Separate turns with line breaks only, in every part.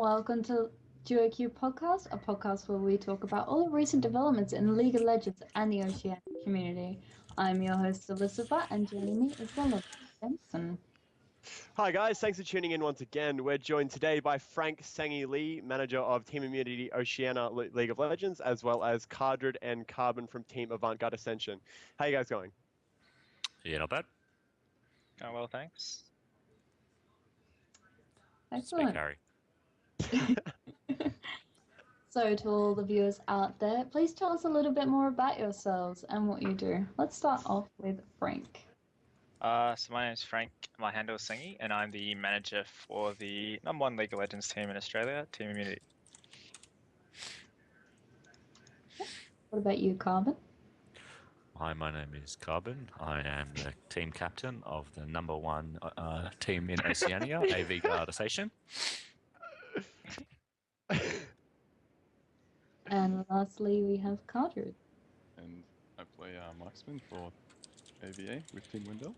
Welcome to Duoqueue podcast, a podcast where we talk about all the recent developments in League of Legends and the Oceanic community. I'm your host, Alicifer, and joining me is the lovely Bensin.
Hi guys, thanks for tuning in once again. We're joined today by Frank Sangy Lee, manager of Team Immunity Oceania League of Legends, as well as Cardrid and Carbon from Team Avant Garde Ascension. How you guys going?
Yeah, not bad.
Oh, well, thanks.
Speak,
Excellent.
Harry.
So, to all the viewers out there, please tell us a little bit more about yourselves and what you do. Let's start off with Frank.
So my name is Frank, my handle is Sangy, and I'm the manager for the #1 League of Legends team in Australia, Team Immunity.
What about you, Carbon?
Hi, my name is Carbon. I am the team captain of the #1 team in Oceania, AVA Garde Station.
And lastly, we have Cardrid.
And I play marksman for AVA with Team Wendell.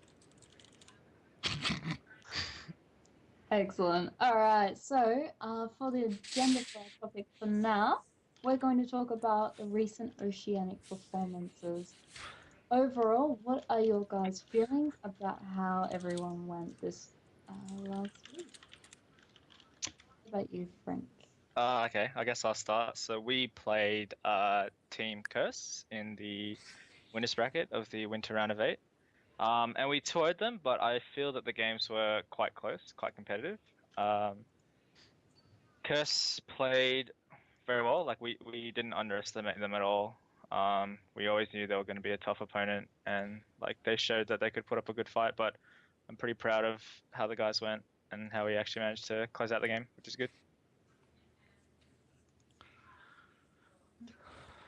Excellent. All right. So, for the agenda for our topic for now, we're going to talk about the recent Oceanic performances. Overall, what are your guys' feelings about how everyone went this last week? What about you, Frank?
Okay, I guess I'll start. So we played Team Curse in the winners bracket of the Winter Round of 8. And we toured them, but I feel that the games were quite close, quite competitive. Curse played very well. Like we didn't underestimate them at all. We always knew they were going to be a tough opponent, and like they showed that they could put up a good fight. But I'm pretty proud of how the guys went and how we actually managed to close out the game, which is good.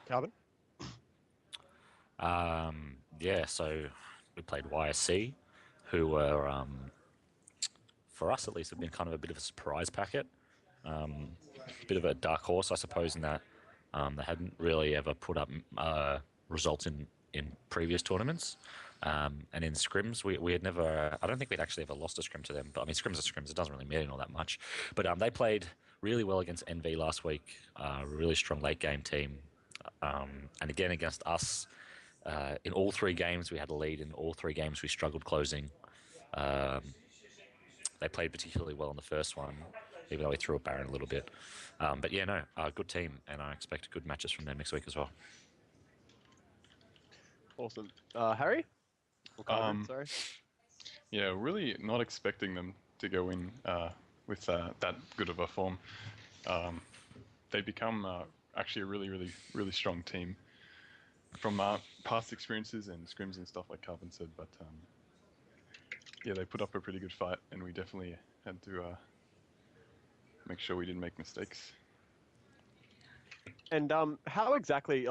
Carbon?
Yeah, so we played YSC, who were, for us at least, have been kind of a bit of a surprise packet. A bit of a dark horse, I suppose, in that they hadn't really ever put up results in previous tournaments. And in Scrims, we had never, I don't think we'd actually ever lost a Scrim to them. But I mean, Scrims are Scrims, it doesn't really mean all that much. But they played really well against NV last week, a really strong late game team. And again, against us, in all 3 games, we had a lead. In all 3 games, we struggled closing. They played particularly well in the first one, even though we threw a Baron a little bit. But yeah, no, good team, and I expect good matches from them next week as well.
Awesome. Harry? Or Cardrid, sorry.
Yeah, really not expecting them to go in with that good of a form. They become actually a really strong team from past experiences and scrims and stuff like Carbon said. But yeah, they put up a pretty good fight, and we definitely had to make sure we didn't make mistakes.
And how exactly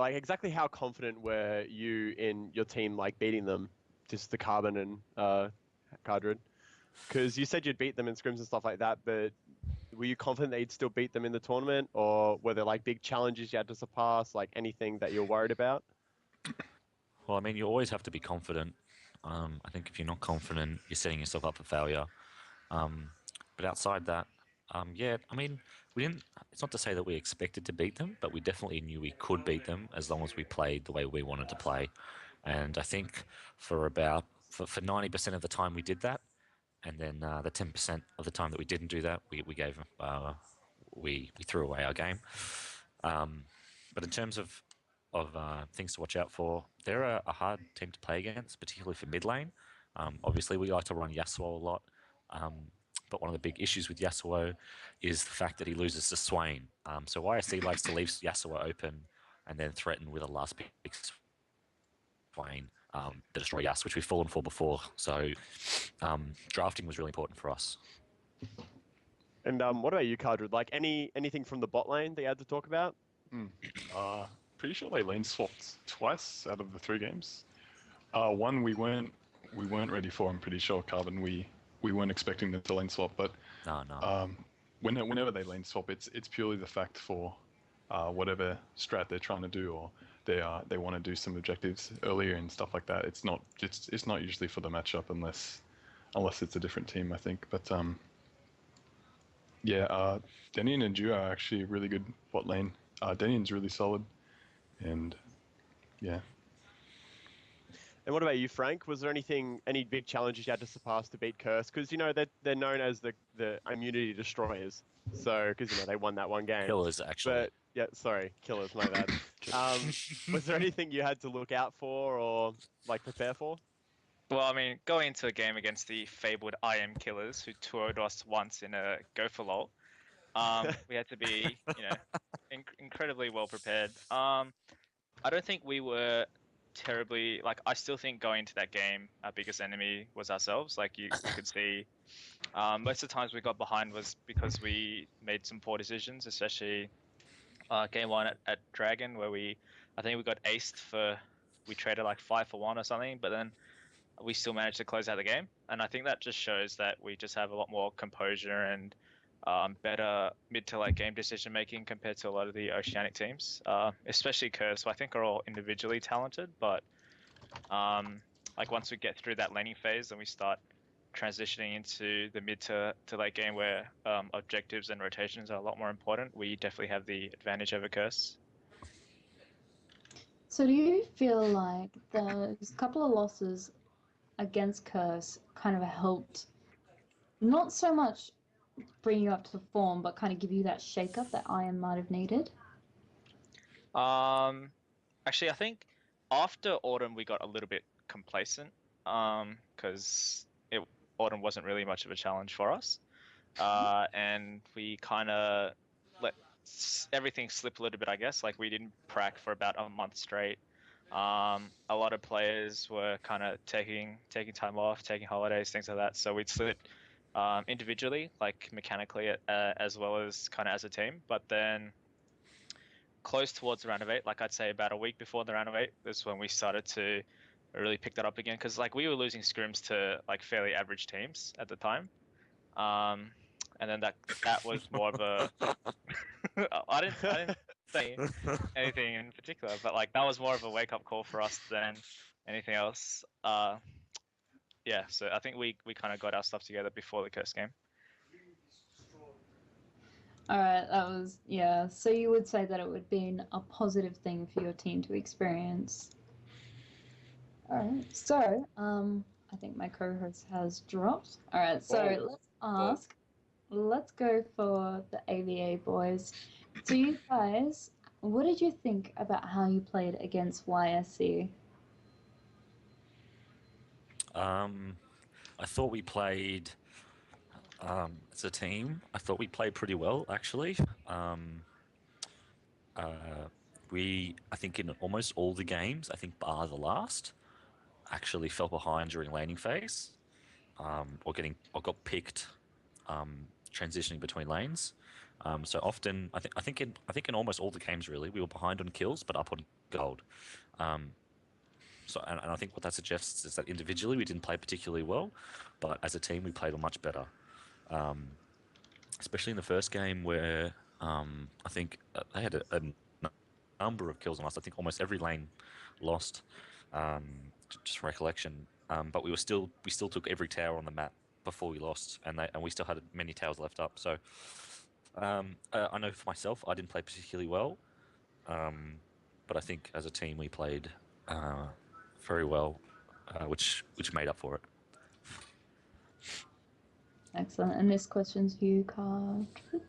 how confident were you in your team, like beating them, just the Carbon and Cardrid? Because you said you'd beat them in scrims and stuff like that, but were you confident that you'd still beat them in the tournament, or were there like big challenges you had to surpass, like anything that you're worried about?
Well, I mean, you always have to be confident. I think if you're not confident, you're setting yourself up for failure. But outside that, yeah, I mean, we didn't. It's not to say that we expected to beat them, but we definitely knew we could beat them as long as we played the way we wanted to play. And I think for 90% of the time we did that, and then the 10% of the time that we didn't do that, we threw away our game. But in terms of things to watch out for, they're a hard team to play against, particularly for mid lane. Obviously, we like to run Yasuo a lot. But one of the big issues with Yasuo is the fact that he loses to Swain. So YSC likes to leave Yasuo open and then threaten with a last pick Swain to destroy Yas, which we've fallen for before. So drafting was really important for us.
And what about you, Cardrid? Like anything from the bot lane that you had to talk about?
Pretty sure they lane swapped twice out of the 3 games. One we weren't ready for. I'm pretty sure, Carbon. We weren't expecting them to lane swap, but
No.
Whenever they lane swap, it's purely the fact for whatever strat they're trying to do, or they want to do some objectives earlier and stuff like that. It's not usually for the matchup unless it's a different team, I think. But Yeah, Denian and Ju are actually really good bot lane. Denian's really solid, and yeah.
And what about you, Frank? Was there any big challenges you had to surpass to beat Curse? Because you know they're known as the immunity destroyers. So because you know they won that one game.
Killers, actually.
But yeah, sorry, killers. My bad. Was there anything you had to look out for or like prepare for?
Well, I mean, going into a game against the fabled IM killers who toured us once in a go for lol, we had to be, incredibly well prepared. I don't think we were terribly like. I still think going into that game, our biggest enemy was ourselves. Like you could see, most of the times we got behind was because we made some poor decisions, especially game one at Dragon, where I think we got aced we traded like 5 for 1 or something, but then we still managed to close out the game. And I think that just shows that we just have a lot more composure and better mid to late game decision making compared to a lot of the Oceanic teams, especially Curse, who I think are all individually talented, but like once we get through that laning phase and we start transitioning into the mid to late game where objectives and rotations are a lot more important, we definitely have the advantage over Curse.
So do you feel like those couple of losses against Curse kind of helped, not so much bring you up to form, but kind of give you that shake-up that Iron might have needed?
Actually, I think after Autumn we got a little bit complacent because Autumn wasn't really much of a challenge for us, and we kind of let everything slip a little bit, I guess. Like we didn't prac for about a month straight. A lot of players were kind of taking time off, taking holidays, things like that. So we'd slip individually, like mechanically, as well as kind of as a team. But then close towards the round of 8, like I'd say about a week before the round of 8, is when we started to really pick that up again. Because like we were losing scrims to like fairly average teams at the time. And then that was more of a I didn't say anything in particular, but like that was more of a wake up call for us than anything else. Yeah, so I think we kind of got our stuff together before the Curse game.
All right, that was, yeah. So you would say that it would be a positive thing for your team to experience. All right, so I think my co-host has dropped. All right, so let's go for the AVA boys. So you guys, what did you think about how you played against YSC?
I thought we played as a team. I thought we played pretty well, actually. I think in almost all the games, I think bar the last, actually fell behind during laning phase, or got picked transitioning between lanes. So often, I think in almost all the games really, we were behind on kills but up on gold. And I think what that suggests is that individually we didn't play particularly well, but as a team we played much better. Especially in the first game where I think they had a number of kills on us. I think almost every lane lost, just from recollection. But we still took every tower on the map before we lost, and we still had many towers left up. So I know for myself, I didn't play particularly well, but I think as a team we played very well, which made up for it.
Excellent. And this question's for you, Cardrid.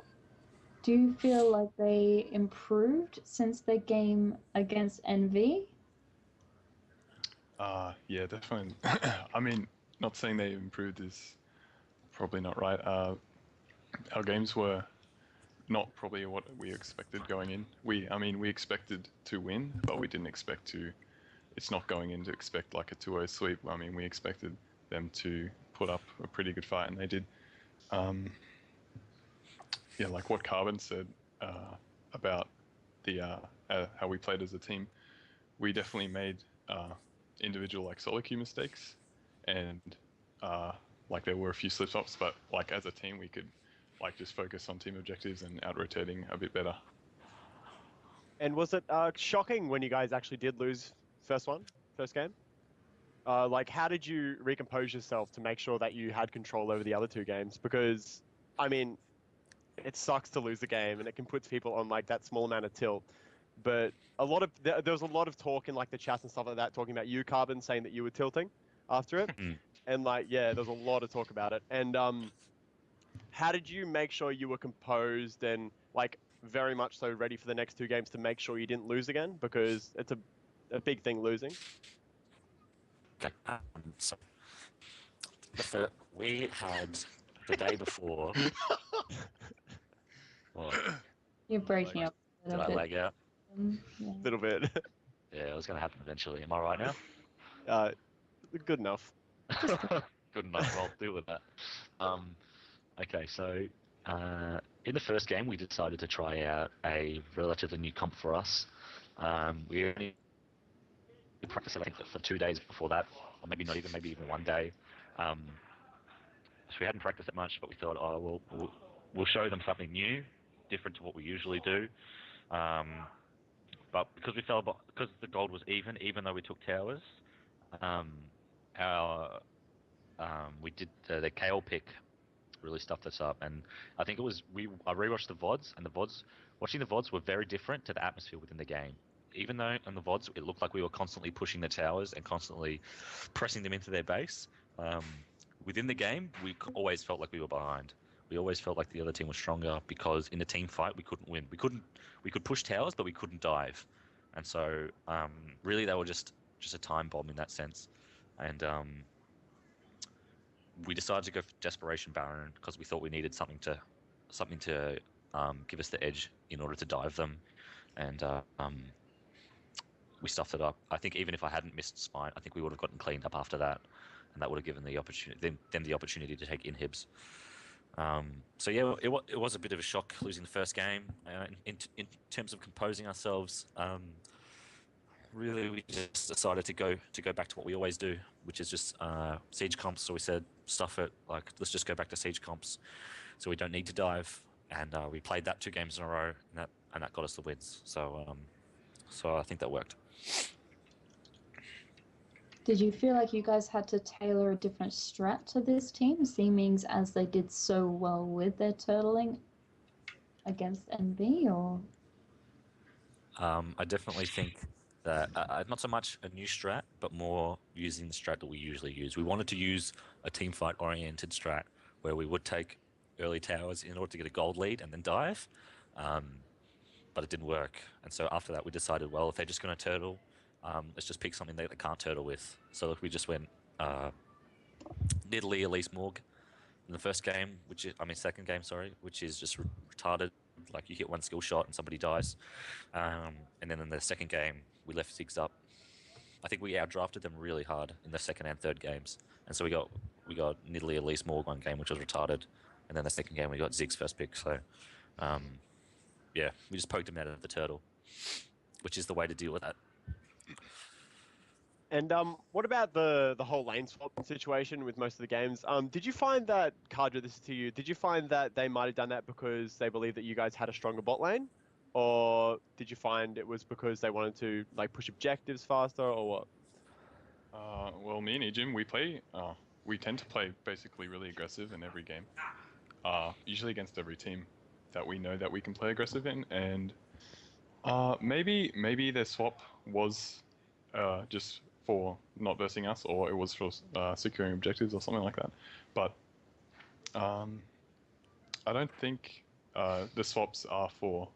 Do you feel like they improved since their game against NV?
Yeah, definitely. I mean, not saying they improved is probably not right. Our games were not probably what we expected going in. We expected to win, but we didn't expect to. It's not going in to expect like a 2-0 sweep. I mean, we expected them to put up a pretty good fight, and they did. Yeah, like what Carbon said about the how we played as a team. We definitely made individual like solo queue mistakes, and like there were a few slip ups, but like as a team we could like just focus on team objectives and out rotating a bit better.
And was it shocking when you guys actually did lose first game? Like, how did you recompose yourself to make sure that you had control over the other 2 games? Because, I mean, it sucks to lose the game, and it can put people on like that small amount of tilt. But there was a lot of talk in like the chats and stuff like that, talking about you, Carbon, saying that you were tilting after it, and like yeah, there's a lot of talk about it. And how did you make sure you were composed and like very much so ready for the next two games to make sure you didn't lose again, because it's a big thing losing.
Okay. So we had the day before. What?
You're breaking up a
Did
little
I
bit.
lag out?
Yeah.
A little bit.
Yeah, it was going to happen eventually. Am I right now?
Good enough.
Good enough. I'll deal with that. Okay, so in the first game, we decided to try out a relatively new comp for us. We only practiced, I think, for 2 days before that, or maybe not even, maybe even 1 day. So we hadn't practiced that much, but we thought, oh, we'll show them something new, different to what we usually do. But because the gold was even though we took towers, we did the KL pick really stuffed us up, and I think it was I rewatched the VODs, and watching the VODs were very different to the atmosphere within the game. Even though on the VODs it looked like we were constantly pushing the towers and constantly pressing them into their base, within the game we always felt like we were behind. We always felt like the other team was stronger, because in a team fight we couldn't win. We could push towers, but we couldn't dive, and so really they were just a time bomb in that sense. And we decided to go for Desperation Baron because we thought we needed something to give us the edge in order to dive them, and we stuffed it up. I think even if I hadn't missed Spine, I think we would have gotten cleaned up after that, and that would have given the opportunity them the opportunity to take inhibs. So yeah, it was a bit of a shock losing the first game. In terms of composing ourselves, really we just decided to go back to what we always do, which is just siege comps. So we said, stuff it, like let's just go back to siege comps, so we don't need to dive. And we played that 2 games in a row, and that got us the wins. So I think that worked.
Did you feel like you guys had to tailor a different strat to this team, seemings as they did so well with their turtling against NB, or?
I definitely think that not so much a new strat, but more using the strat that we usually use. We wanted to use a team fight oriented strat where we would take early towers in order to get a gold lead and then dive, but it didn't work. And so after that we decided, well, if they're just going to turtle, let's just pick something they can't turtle with. So we just went Nidalee Elise Morg in the second game, which is just retarded. Like you hit one skill shot and somebody dies. And then in the second game, we left Ziggs up. I think we outdrafted them really hard in the second and third games. And so we got Nidalee Elise Morg one game, which was retarded. And then the second game, we got Ziggs first pick. So, yeah, we just poked him out of the turtle, which is the way to deal with that.
And what about the whole lane swap situation with most of the games? Did you find that, Cardrid, this is to you, did you find that they might have done that because they believed that you guys had a stronger bot lane? Or did you find it was because they wanted to like push objectives faster, or what?
Well, me and Ejim, we tend to play basically really aggressive in every game. Usually against every team that we know that we can play aggressive in, and maybe their swap was just for not versing us, or it was for securing objectives or something like that. But I don't think the swaps are for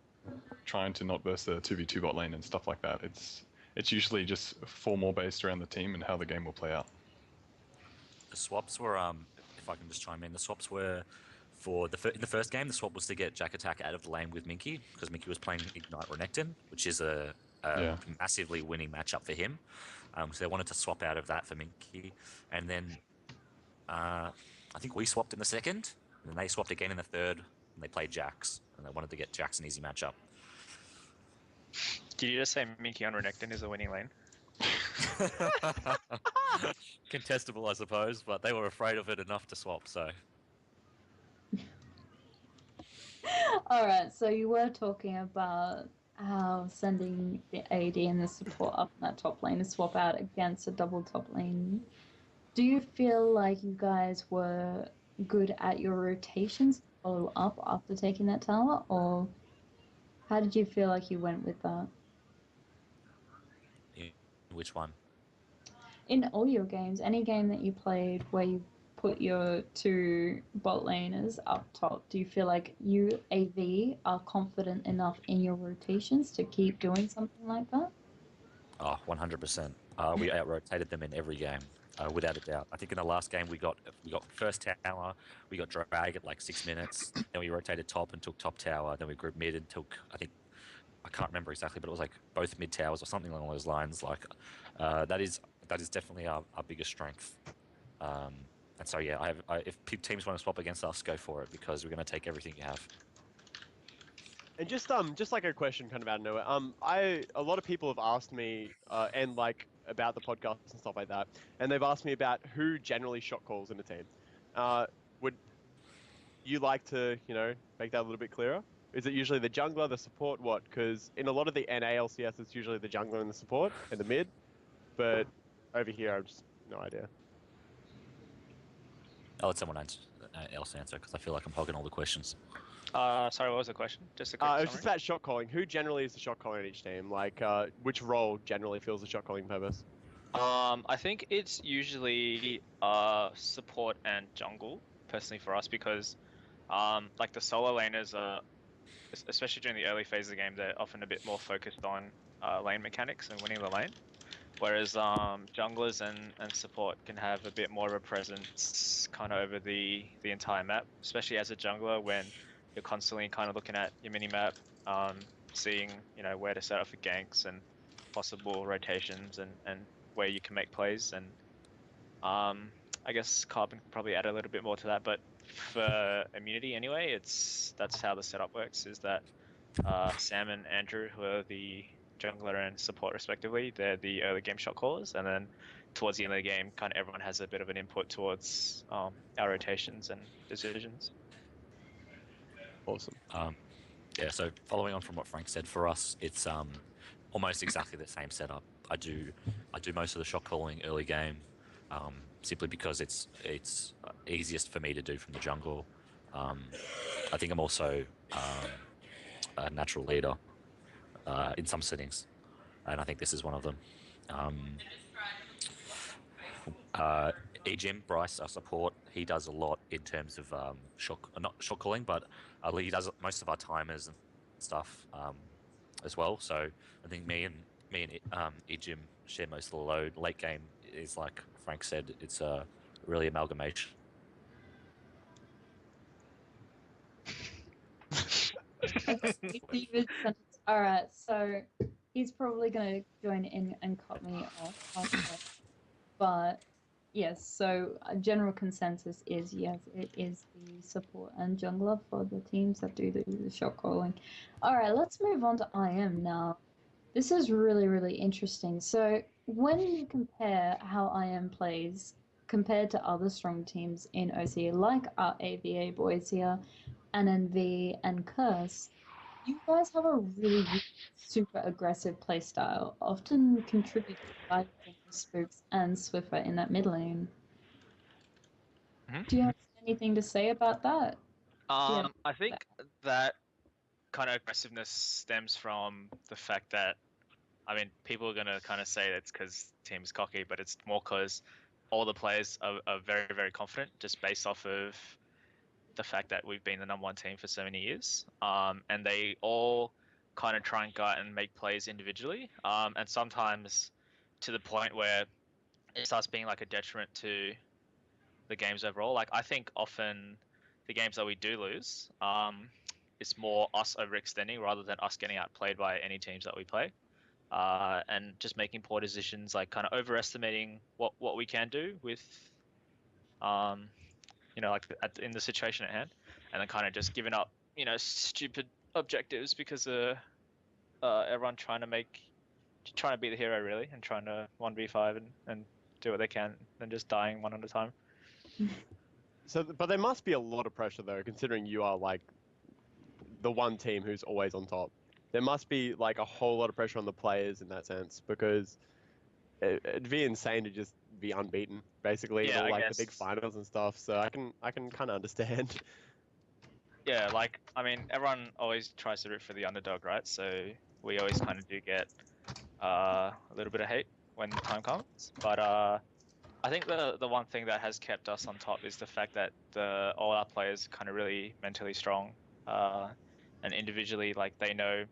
trying to not verse the 2v2 bot lane and stuff like that. It's usually just for more based around the team and how the game will play out.
The swaps were, if I can just chime in, the swaps were in the first game, the swap was to get Jack Attack out of the lane with Minky, because Minky was playing Ignite Renekton, which is a massively winning matchup for him. So they wanted to swap out of that for Minky. And then I think we swapped in the second, and then they swapped again in the third, and they played Jax, and they wanted to get Jax an easy matchup.
Did you just say Minky on Renekton is a winning lane?
Contestable, I suppose, but they were afraid of it enough to swap, so...
Alright, so you were talking about how sending the AD and the support up in that top lane to swap out against a double top lane. Do you feel like you guys were good at your rotations follow up after taking that tower, or how did you feel like you went with that?
Which one?
In all your games, any game that you played where you put your two bot laners up top, do you feel like you, AV, are confident enough in your rotations to keep doing something like that?
Oh, 100%. We out-rotated them in every game, without a doubt. I think in the last game we got first tower, we got drag at like 6 minutes, then we rotated top and took top tower, then we grouped mid and took, I can't remember exactly, but it was like both mid towers or something along those lines. Like, that is definitely our biggest strength. And so yeah, if teams want to swap against us, go for it because we're going to take everything you have.
And just like a question kind of out of nowhere. A lot of people have asked me, and like about the podcast and stuff like that, and they've asked me about who generally shot calls in a team. Would you like to, make that a little bit clearer? Is it usually the jungler, the support, what? Because in a lot of the NA LCS, it's usually the jungler and the support and the mid, but over here, I've just no idea.
I'll let someone else answer because I feel like I'm hogging all the questions.
Sorry, what was the question? Just a quick
It was
summary.
just about shot calling. Who generally is the shot caller in each team? Like, which role generally fills the shot calling purpose?
I think it's usually support and jungle, personally for us, because like the solo laners are, especially during the early phase of the game, they're often a bit more focused on lane mechanics and winning the lane. Whereas junglers and support can have a bit more of a presence kind of over the entire map, especially as a jungler when you're constantly kind of looking at your mini map, seeing where to set up for ganks and possible rotations and where you can make plays. And I guess Carbon can probably add a little bit more to that, but for immunity anyway, that's how the setup works. Is that Sam and Andrew, who are the jungler and support respectively, they're the early game shot callers, and then towards the end of the game, kind of everyone has a bit of an input towards our rotations and decisions.
Awesome.
Yeah, so following on from what Frank said, for us, it's almost exactly the same setup. I do most of the shot calling early game, simply because it's easiest for me to do from the jungle. I think I'm also a natural leader in some settings, and I think this is one of them. Jim Bryce, our support, he does a lot in terms of not shot calling, but he does most of our timers and stuff as well. So I think me and Jim share most of the load. Late game is like Frank said, it's a really amalgamation.
All right, so he's probably going to join in and cut me off. But yes, so a general consensus is yes, it is the support and jungler for the teams that do the shot calling. All right, let's move on to IM now. This is really, really interesting. So when you compare how IM plays compared to other strong teams in OCA, like our AVA boys here, NNV and Curse, you guys have a really, really super aggressive playstyle, often contributing by using the spooks and Swiffer in that mid lane.
Mm-hmm.
Do you have anything to say about that?
I think that kind of aggressiveness stems from the fact that, I mean, people are going to kind of say that's because team's cocky, but it's more because all the players are very, very confident just based off of the fact that we've been the #1 team for so many years. And they all kind of try and go out and make plays individually. And sometimes to the point where it starts being like a detriment to the games overall. Like, I think often the games that we do lose, it's more us overextending rather than us getting outplayed by any teams that we play. And just making poor decisions, like kind of overestimating what we can do with, like in the situation at hand, and then kind of just giving up, stupid objectives because everyone trying to be the hero really, and trying to 1v5 and do what they can, and just dying one at a time.
So, but there must be a lot of pressure though, considering you are like the one team who's always on top. There must be like a whole lot of pressure on the players in that sense, because it'd be insane to just be unbeaten basically in all like the big finals and stuff. So I can kind of understand.
Yeah, like I mean, everyone always tries to root for the underdog, right? So we always kind of do get a little bit of hate when the time comes. But I think the one thing that has kept us on top is the fact that all our players are kind of really mentally strong, and individually, like they know,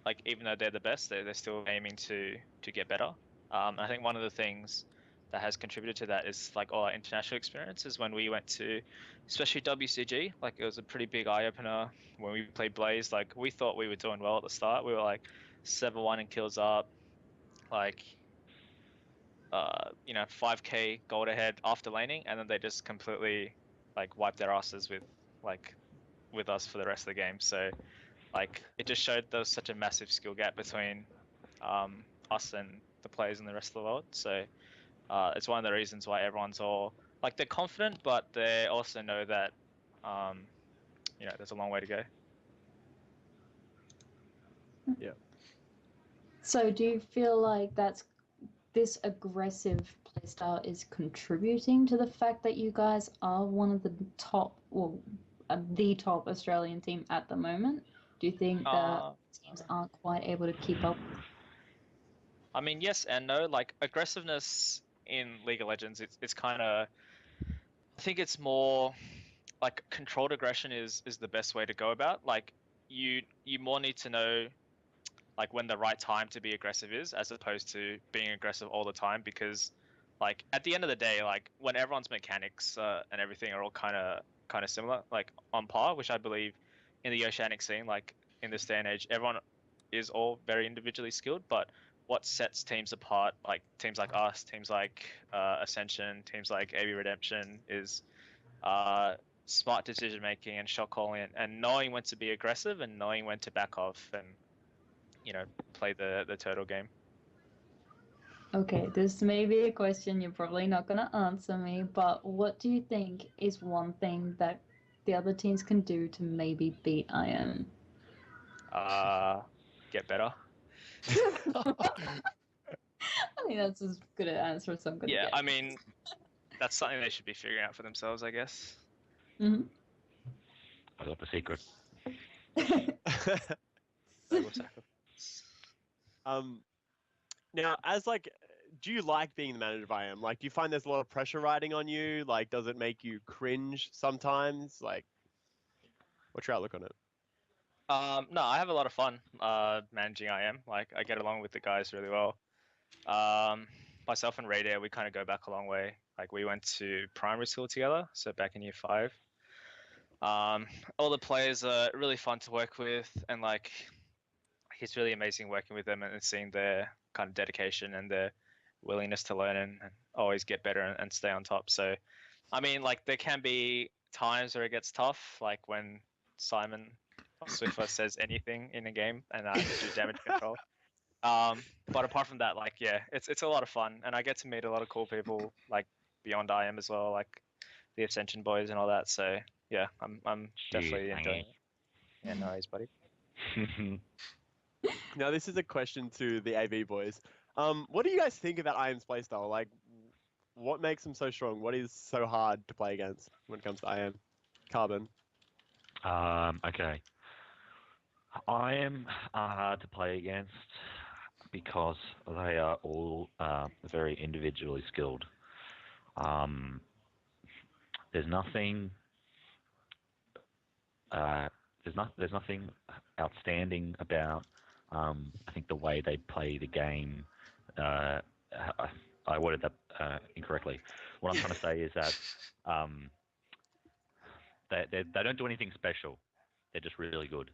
like even though they're the best, they're still aiming to get better. I think one of the things that has contributed to that is like all our international experiences when we went to, especially WCG. Like it was a pretty big eye opener when we played Blaze. Like we thought we were doing well at the start. We were like 7-1 in kills up, like 5k gold ahead after laning, and then they just completely like wiped their asses like with us for the rest of the game. So like it just showed there was such a massive skill gap between us and the players in the rest of the world. So it's one of the reasons why everyone's all like they're confident, but they also know that there's a long way to go.
Yeah.
So do you feel like this aggressive playstyle is contributing to the fact that you guys are one of the top, well, the top Australian team at the moment? Do you think that teams aren't quite able to keep up?
I mean, yes and no. Like aggressiveness in League of Legends, it's kind of. I think it's more like controlled aggression is the best way to go about. Like you more need to know like when the right time to be aggressive is, as opposed to being aggressive all the time. Because like at the end of the day, like when everyone's mechanics and everything are all kind of similar, like on par, which I believe in the Oceanic scene, like in this day and age, everyone is all very individually skilled. But what sets teams apart, like teams like us, teams like Ascension, teams like AV Redemption, is smart decision making and shot calling, and knowing when to be aggressive and knowing when to back off and play the turtle game.
Okay, this may be a question you're probably not going to answer me, but what do you think is one thing that the other teams can do to maybe beat IM?
Get better.
I think that's as good an answer as I'm going to
Yeah,
get.
I mean, that's something they should be figuring out for themselves, I guess.
Mm-hmm.
I got the secret.
Now, do you like being the manager of IM? Like, do you find there's a lot of pressure riding on you? Like, does it make you cringe sometimes? Like, what's your outlook on it?
No, I have a lot of fun managing IM. Like, I get along with the guys really well. Myself and Raider, we kind of go back a long way. Like, we went to primary school together, so back in year 5. All the players are really fun to work with, and like, it's really amazing working with them and seeing their kind of dedication and their willingness to learn and always get better and stay on top. So, I mean, like there can be times where it gets tough, like when Simon or Swiffer says anything in a game and I have to do damage control. But apart from that, like yeah, it's a lot of fun, and I get to meet a lot of cool people like beyond IM as well, like the Ascension boys and all that. So yeah, I'm definitely enjoying it. Yeah, no worries, buddy.
Now, this is a question to the AV boys. What do you guys think about IM's playstyle? Like, what makes them so strong? What is so hard to play against when it comes to IM? Carbon.
Okay. IM are hard to play against because they are all very individually skilled. There's nothing. There's nothing outstanding about. I think the way they play the game. I worded that incorrectly. What I'm trying to say is that they don't do anything special. They're just really good.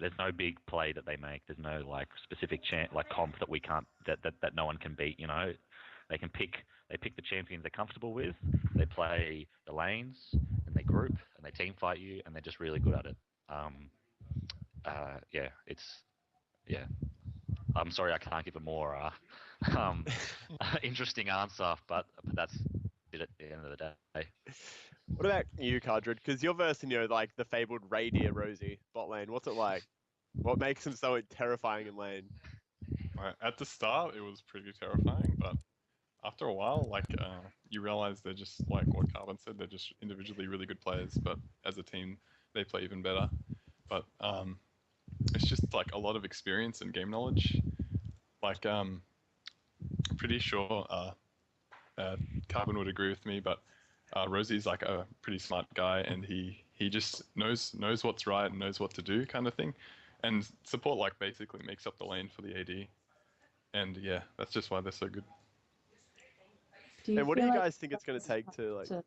There's no big play that they make. There's no like specific comp that we can't that no one can beat. They pick the champions they're comfortable with. They play the lanes and they group and they team fight you and they're just really good at it. Yeah. I'm sorry I can't give a more interesting answer, but that's it at the end of the day.
What about you, Cardrid? Because you're versed in, like the fabled Radier Rosie bot lane. What's it like? What makes him so terrifying in lane?
At the start, it was pretty terrifying, but after a while, like you realize they're just like what Carbon said. They're just individually really good players, but as a team, they play even better. But it's just like a lot of experience and game knowledge. Like I'm pretty sure Carbon would agree with me, but Rosie's like a pretty smart guy, and he just knows what's right and knows what to do, kind of thing. And support like basically makes up the lane for the AD, and yeah, that's just why they're so good.
Do you
And what do
feel
you
like
guys think it's going to take to like?
to-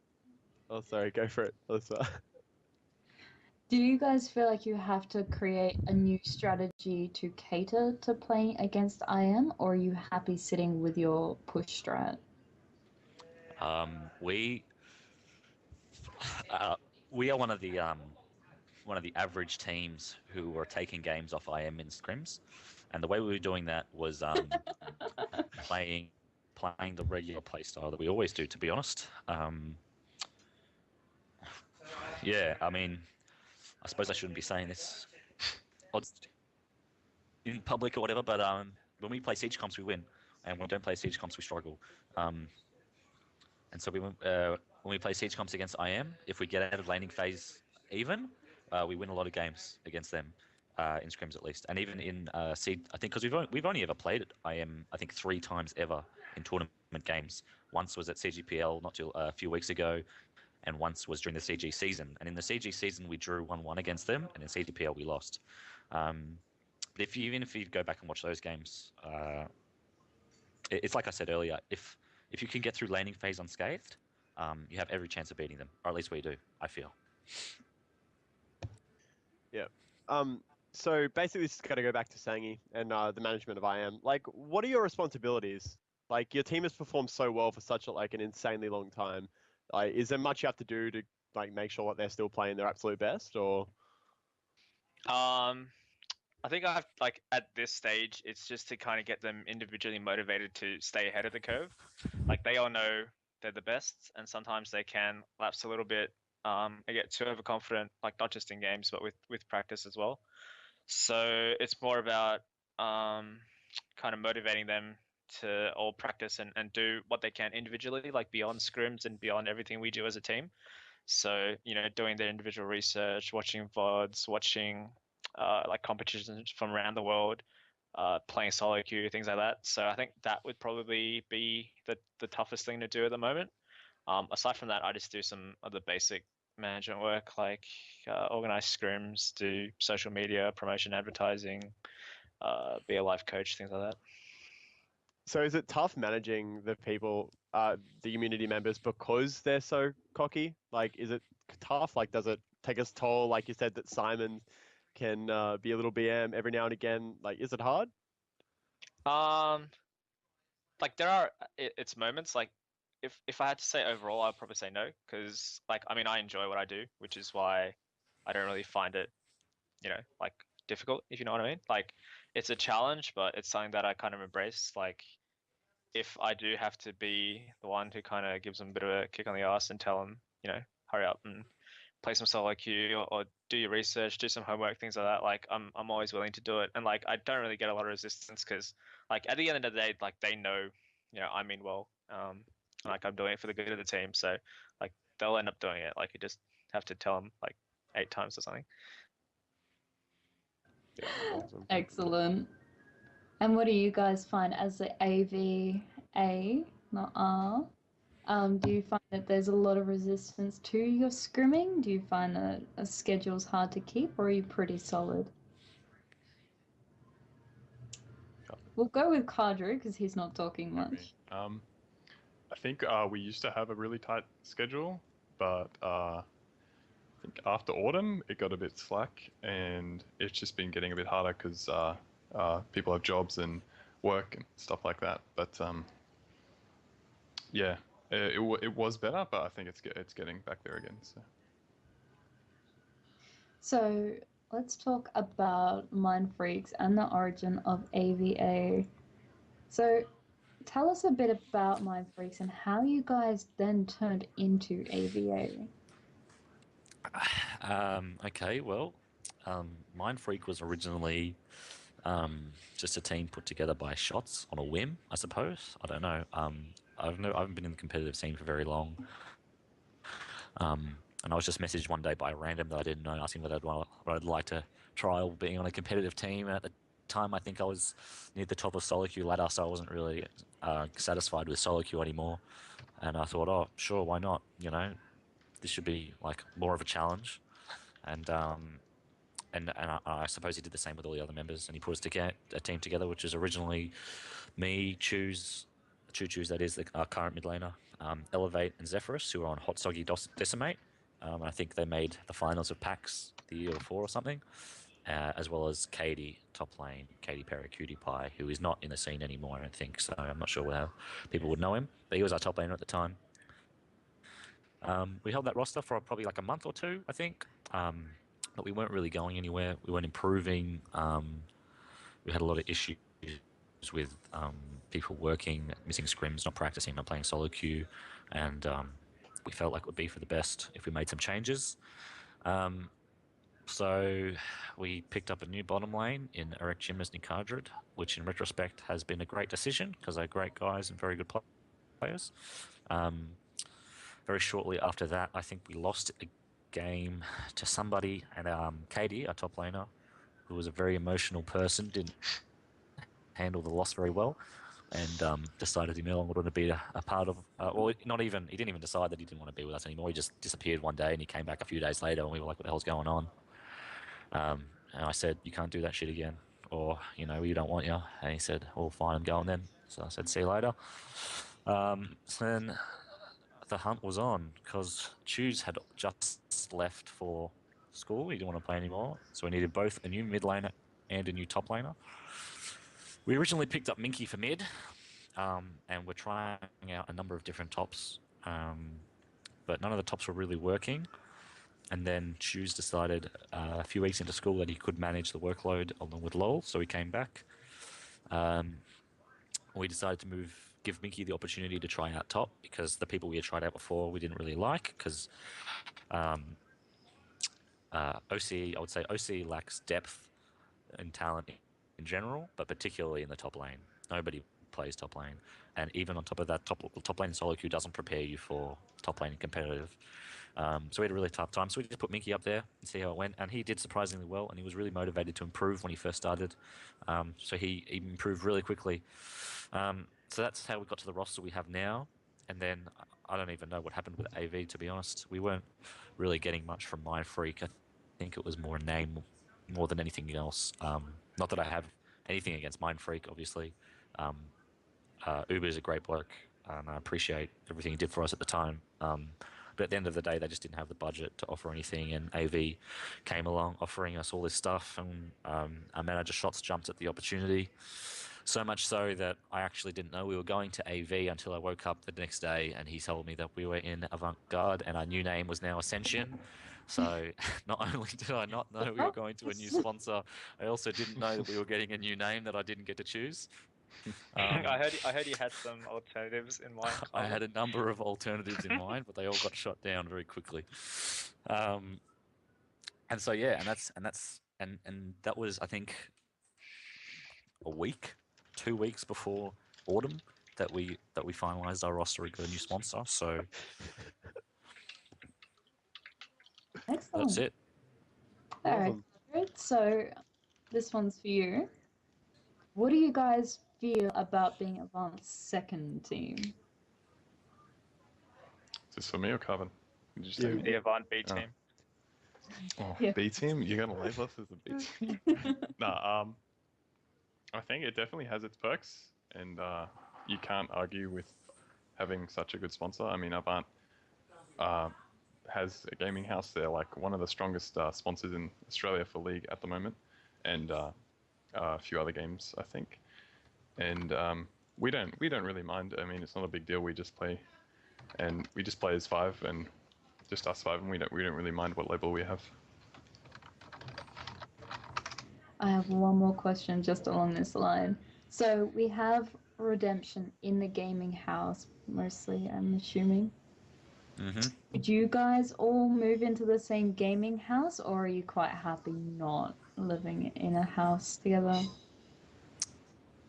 Oh, sorry, go for it, Alyssa.
Do you guys feel like you have to create a new strategy to cater to playing against IM, or are you happy sitting with your push strat?
We are one of the average teams who were taking games off IM in scrims, and the way we were doing that was playing the regular playstyle that we always do. To be honest, yeah, I mean, I suppose I shouldn't be saying this in public or whatever, but when we play siege comps, we win, and when we don't play siege comps, we struggle. And so when we play siege comps against IM, if we get out of laning phase even, we win a lot of games against them in scrims at least, and even in siege. I think because we've only ever played IM, I think 3 times ever in tournament games. Once was at CGPL not too a few weeks ago, and once was during the CG season. And in the CG season, we drew 1-1 against them, and in CGPL we lost. But even if you go back and watch those games, it's like I said earlier. If you can get through laning phase unscathed, you have every chance of beating them, or at least we do. I feel.
Yeah. So basically, this is going to go back to Sangy and the management of IM. Like, what are your responsibilities? Like, your team has performed so well for such like an insanely long time. Like, is there much you have to do to like make sure that they're still playing their absolute best, or?
I think I've like at this stage, it's just to kind of get them individually motivated to stay ahead of the curve. Like they all know they're the best, and sometimes they can lapse a little bit. I get too overconfident, like not just in games, but with practice as well. So it's more about kind of motivating them to all practice and do what they can individually, like beyond scrims and beyond everything we do as a team. So, doing their individual research, watching VODs, watching like competitions from around the world, playing solo queue, things like that. So I think that would probably be the toughest thing to do at the moment. Aside from that, I just do some of the basic management work, like organize scrims, do social media, promotion, advertising, be a life coach, things like that.
So is it tough managing the people, the community members, because they're so cocky? Like, is it tough? Like, does it take its toll? Like you said, that Simon can be a little BM every now and again. Like, is it hard?
Like there are it's moments like if I had to say overall, I'd probably say no, because like I mean I enjoy what I do, which is why I don't really find it, like difficult, if you know what I mean. Like it's a challenge, but it's something that I kind of embrace. Like if I do have to be the one who kind of gives them a bit of a kick on the ass and tell them, hurry up and play some solo queue or do your research, do some homework, things like that. Like I'm always willing to do it, and like I don't really get a lot of resistance because like at the end of the day, like they know, I mean well, like I'm doing it for the good of the team, so like they'll end up doing it. Like you just have to tell them like 8 times or something.
Yeah, awesome.
Excellent. And what do you guys find as the AVA, not R? Do you find that there's a lot of resistance to your scrimming? Do you find that a schedule's hard to keep, or are you pretty solid? We'll go with Cardrid because he's not talking much.
I think we used to have a really tight schedule, but I think after autumn it got a bit slack, and it's just been getting a bit harder because people have jobs and work and stuff like that. But yeah, it was better, but I think it's getting back there again.
So let's talk about Mind Freaks and the origin of AVA. So tell us a bit about Mind Freaks and how you guys then turned into AVA.
Okay, well, Mind Freak was originally just a team put together by shots on a whim, I suppose. I don't know. I haven't been in the competitive scene for very long. And I was just messaged one day by a random that I didn't know, asking whether I'd like to trial being on a competitive team. And at the time, I think I was near the top of solo queue ladder, so I wasn't really satisfied with solo queue anymore. And I thought, oh, sure, why not? You know, this should be like more of a challenge. And I suppose he did the same with all the other members, and he put us together a team together, which is originally me, Choose that is the current mid laner, Elevate and Zephyrus, who are on Hot Soggy Decimate. I think they made the finals of PAX the year before or something, as well as Katie, top lane, Katie Perry Cutie Pie, who is not in the scene anymore, I don't think, so I'm not sure how people would know him, but he was our top laner at the time. We held that roster for probably like a month or two, I think, but we weren't really going anywhere. We weren't improving. We had a lot of issues with people working, missing scrims, not practicing, not playing solo queue, and we felt like it would be for the best if we made some changes. So we picked up a new bottom lane in Eric Chimness and Cardrid, which in retrospect has been a great decision because they're great guys and very good players. Very shortly after that, I think we lost a game to somebody, and Katie, our top laner, who was a very emotional person, didn't handle the loss very well, and decided he no longer wanted to be a part of. Well, not even he didn't even decide that he didn't want to be with us anymore. He just disappeared one day, and he came back a few days later, and we were like, "What the hell's going on?" And I said, "You can't do that shit again, or you know, we don't want you." And he said, "Well, fine, I'm going then." So I said, "See you later." So then the hunt was on because Choose had just left for school. He didn't want to play anymore, so we needed both a new mid laner and a new top laner. We originally picked up Minky for mid, and we're trying out a number of different tops, but none of the tops were really working. And then Choose decided a few weeks into school that he could manage the workload along with LOL, so he came back. We decided to give Minky the opportunity to try out top because the people we had tried out before we didn't really like because OC, I would say OC lacks depth and talent in general, but particularly in the top lane. Nobody plays top lane, and even on top of that, top lane solo queue doesn't prepare you for top lane competitive. So we had a really tough time. So we just put Minky up there and see how it went, and he did surprisingly well, and he was really motivated to improve when he first started. So he improved really quickly. So that's how we got to the roster we have now. And then I don't even know what happened with AV, to be honest. We weren't really getting much from Mindfreak. I think it was more a name more than anything else. Not that I have anything against Mindfreak, obviously. Uber is a great bloke, and I appreciate everything he did for us at the time. But at the end of the day, they just didn't have the budget to offer anything, and AV came along offering us all this stuff, and our manager Shots jumped at the opportunity. So much so that I actually didn't know we were going to AV until I woke up the next day and he told me that we were in Avant Garde and our new name was now Ascension. So not only did I not know we were going to a new sponsor, I also didn't know that we were getting a new name that I didn't get to choose.
I heard you had some alternatives in mind.
I had a number of alternatives in mind, but they all got shot down very quickly. And so yeah, and that was, I think, a week, 2 weeks before autumn that we finalized our roster and got a new sponsor. So
Excellent.
that's it.
All right,
Awesome.
Cardrid, so this one's for you. What do you guys feel about being Avant's second team?
Is this for me or Carbon? Did you say
Yeah.
The Avant B
Oh.
team.
Oh,
Yeah.
B team? You're gonna label us as a B team? Nah, I think it definitely has its perks, and you can't argue with having such a good sponsor. I mean, Avant has a gaming house. They're like one of the strongest sponsors in Australia for League at the moment, and a few other games, I think. And we don't really mind. I mean, it's not a big deal. We just play as five, and just us five, and we don't really mind what label we have.
I have one more question just along this line. So we have Redemption in the gaming house, mostly, I'm assuming.
Mm-hmm.
Would you guys all move into the same gaming house, or are you quite happy not living in a house together?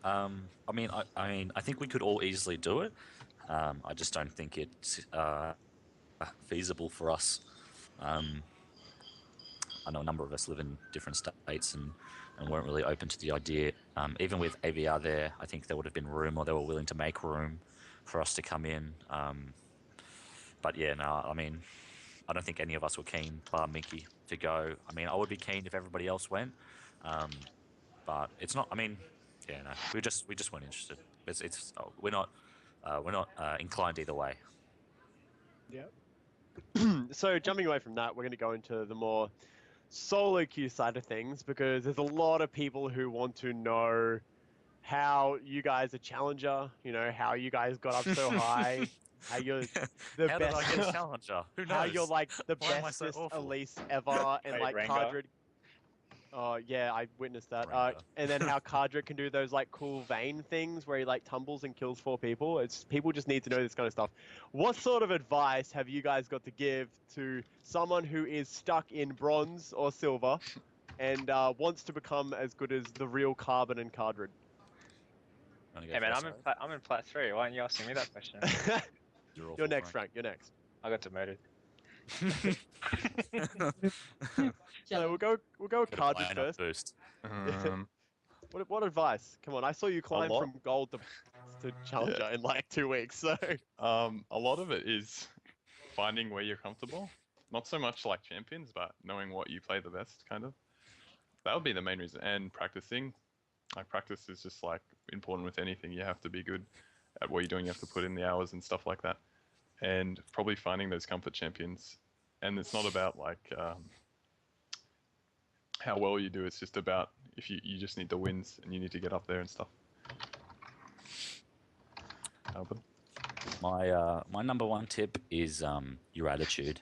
I mean, I think we could all easily do it. I just don't think it's feasible for us I know a number of us live in different states and weren't really open to the idea. Even with AVA there, I think there would have been room, or they were willing to make room for us to come in. But yeah, no, I mean, I don't think any of us were keen, bar Mickey, to go. I mean, I would be keen if everybody else went, but it's not. I mean, yeah, no, we just weren't interested. We're not inclined either way.
Yeah. So jumping away from that, we're going to go into the more solo queue side of things, because there's a lot of people who want to know how you guys are challenger, how you guys got up so high, how you're the
How
best,
did I get a challenger? Who knows?
how you're like the
Why am I so
bestest
awful?
Elise ever, and
Wait,
like
Rengar?
Cardrid. Oh yeah, I witnessed that.
Rengar.
And then how Cardrid can do those like cool vein things where he like tumbles and kills 4 people. It's people just need to know this kind of stuff. What sort of advice have you guys got to give to someone who is stuck in bronze or silver and wants to become as good as the real Carbon and Cardrid?
Wanna go
Hey man,
first,
I'm in plat 3. Why aren't you asking me that question?
You're awful,
You're next, Frank. You're next.
I got demoted.
So we'll go with
Got a
Cardrid
lineup
first.
boost.
What advice? Come on, I saw you climb
lot.
from gold to challenger in like 2 weeks. So
A lot of it is finding where you're comfortable. Not so much like champions, but knowing what you play the best, kind of. That would be the main reason. And practicing. Like, practice is just like important with anything. You have to be good at what you're doing. You have to put in the hours and stuff like that. And probably finding those comfort champions. And it's not about like how well you do. It's just about if you just need the wins and you need to get up there and stuff. Albert?
My number one tip is your attitude.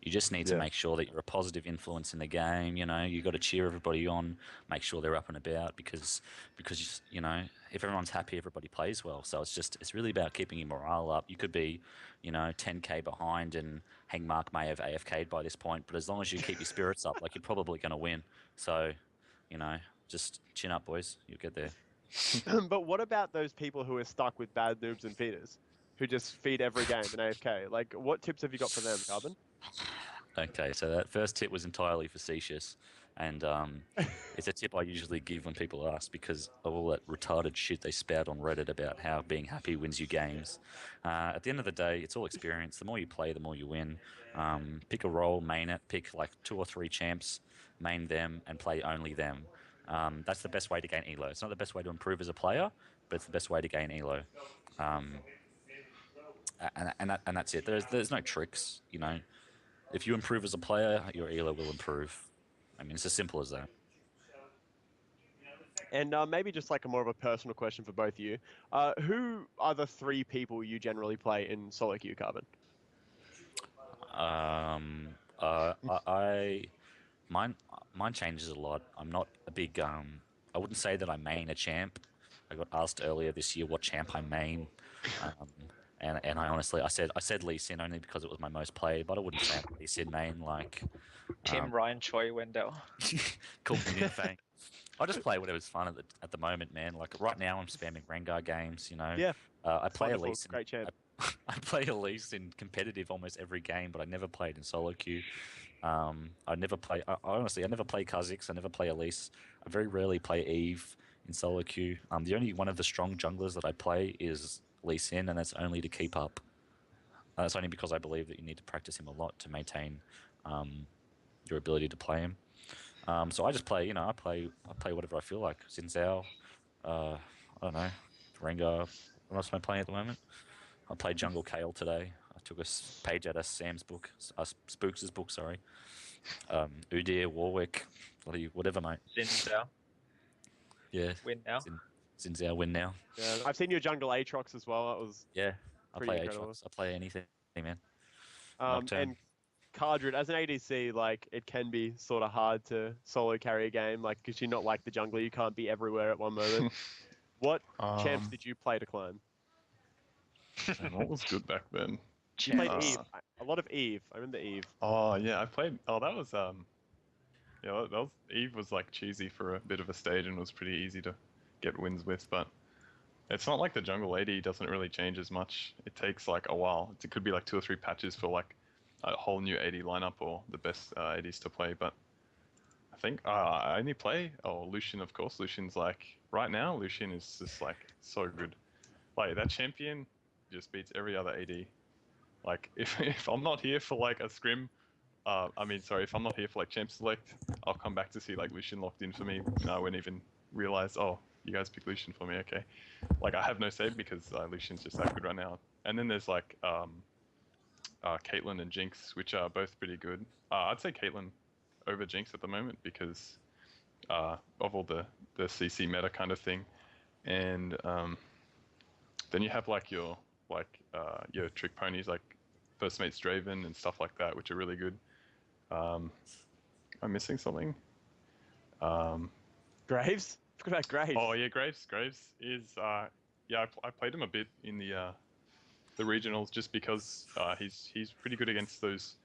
You just need to make sure that you're a positive influence in the game. You got to cheer everybody on, make sure they're up and about, because if everyone's happy, everybody plays well. So it's really about keeping your morale up. You could be 10k behind, and Hang Mark may have AFK'd by this point, but as long as you keep your spirits up, like, you're probably going to win. So just chin up, boys. You'll get there.
but what about those people who are stuck with bad noobs and feeders, who just feed every game in AFK? Like, what tips have you got for them, Carbon?
Okay, so that first tip was entirely facetious, and it's a tip I usually give when people ask, because of all that retarded shit they spout on Reddit about how being happy wins you games. At the end of the day, it's all experience. The more you play, the more you win. Pick a role, main it, pick like 2 or 3 champs, main them, and play only them. That's the best way to gain elo. It's not the best way to improve as a player, but it's the best way to gain elo. And that's it. There's no tricks, If you improve as a player, your elo will improve. I mean, it's as simple as that.
And maybe just like a more of a personal question for both of you. Who are the 3 people you generally play in solo queue, Carbon?
Mine changes a lot. I'm not a big. I wouldn't say that I main a champ. I got asked earlier this year what champ I main, and I honestly I said Lee Sin only because it was my most played, but I wouldn't say I'm Lee Sin main. Like
Tim Ryan Choi Wendell.
Cool Fang. I just play whatever's fun at the moment, man. Like right now, I'm spamming Rengar games.
Yeah.
I play
Wonderful.
Elise.
Great champ.
I play Elise in competitive almost every game, but I never played in solo queue. I never play. Honestly, I never play Kha'Zix. I never play Elise. I very rarely play Eve in solo queue. The only one of the strong junglers that I play is Lee Sin, and that's only to keep up. That's only because I believe that you need to practice him a lot to maintain your ability to play him. So I just play. I play whatever I feel like. Xin Zhao. I don't know. Rengar. What else am I playing at the moment? I played Jungle Kale today. I took a page out of Sam's book, Spooks' book, sorry. Udyr, Warwick, whatever, mate.
Xin Zhao.
Yeah.
Win now.
Xin Zhao win now.
Yeah, I've seen your jungle Aatrox as well. That was
Yeah, I
pretty
play
incredible.
Aatrox. I play anything, man.
And Cardrid, as an ADC, like, it can be sort of hard to solo carry a game, like, because you're not like the jungler. You can't be everywhere at one moment. What champs did you play to climb?
And what was good back then?
You played Eve. A lot of Eve. I remember Eve.
Oh yeah, I played. Oh, that was yeah, that was Eve was like cheesy for a bit of a stage and was pretty easy to get wins with, but it's not like the jungle AD doesn't really change as much. It takes like a while. It could be like 2 or 3 patches for like a whole new AD lineup or the best ADs to play, but I think I only play Lucian, of course. Lucian's like right now. Lucian is just like so good. Like that champion just beats every other AD. Like if I'm not here for like a scrim, if I'm not here for like champ select, I'll come back to see like Lucian locked in for me, and I wouldn't even realize, oh, you guys picked Lucian for me, okay. Like I have no save because Lucian's just that good right now. And then there's like Caitlyn and Jinx, which are both pretty good. I'd say Caitlyn over Jinx at the moment because of all the CC meta kind of thing. And then you have like your trick ponies like First Mate's Draven and stuff like that, which are really good. Am I missing something?
Graves? Forgot about Graves.
Oh yeah, Graves. Graves is I played him a bit in the regionals just because he's pretty good against those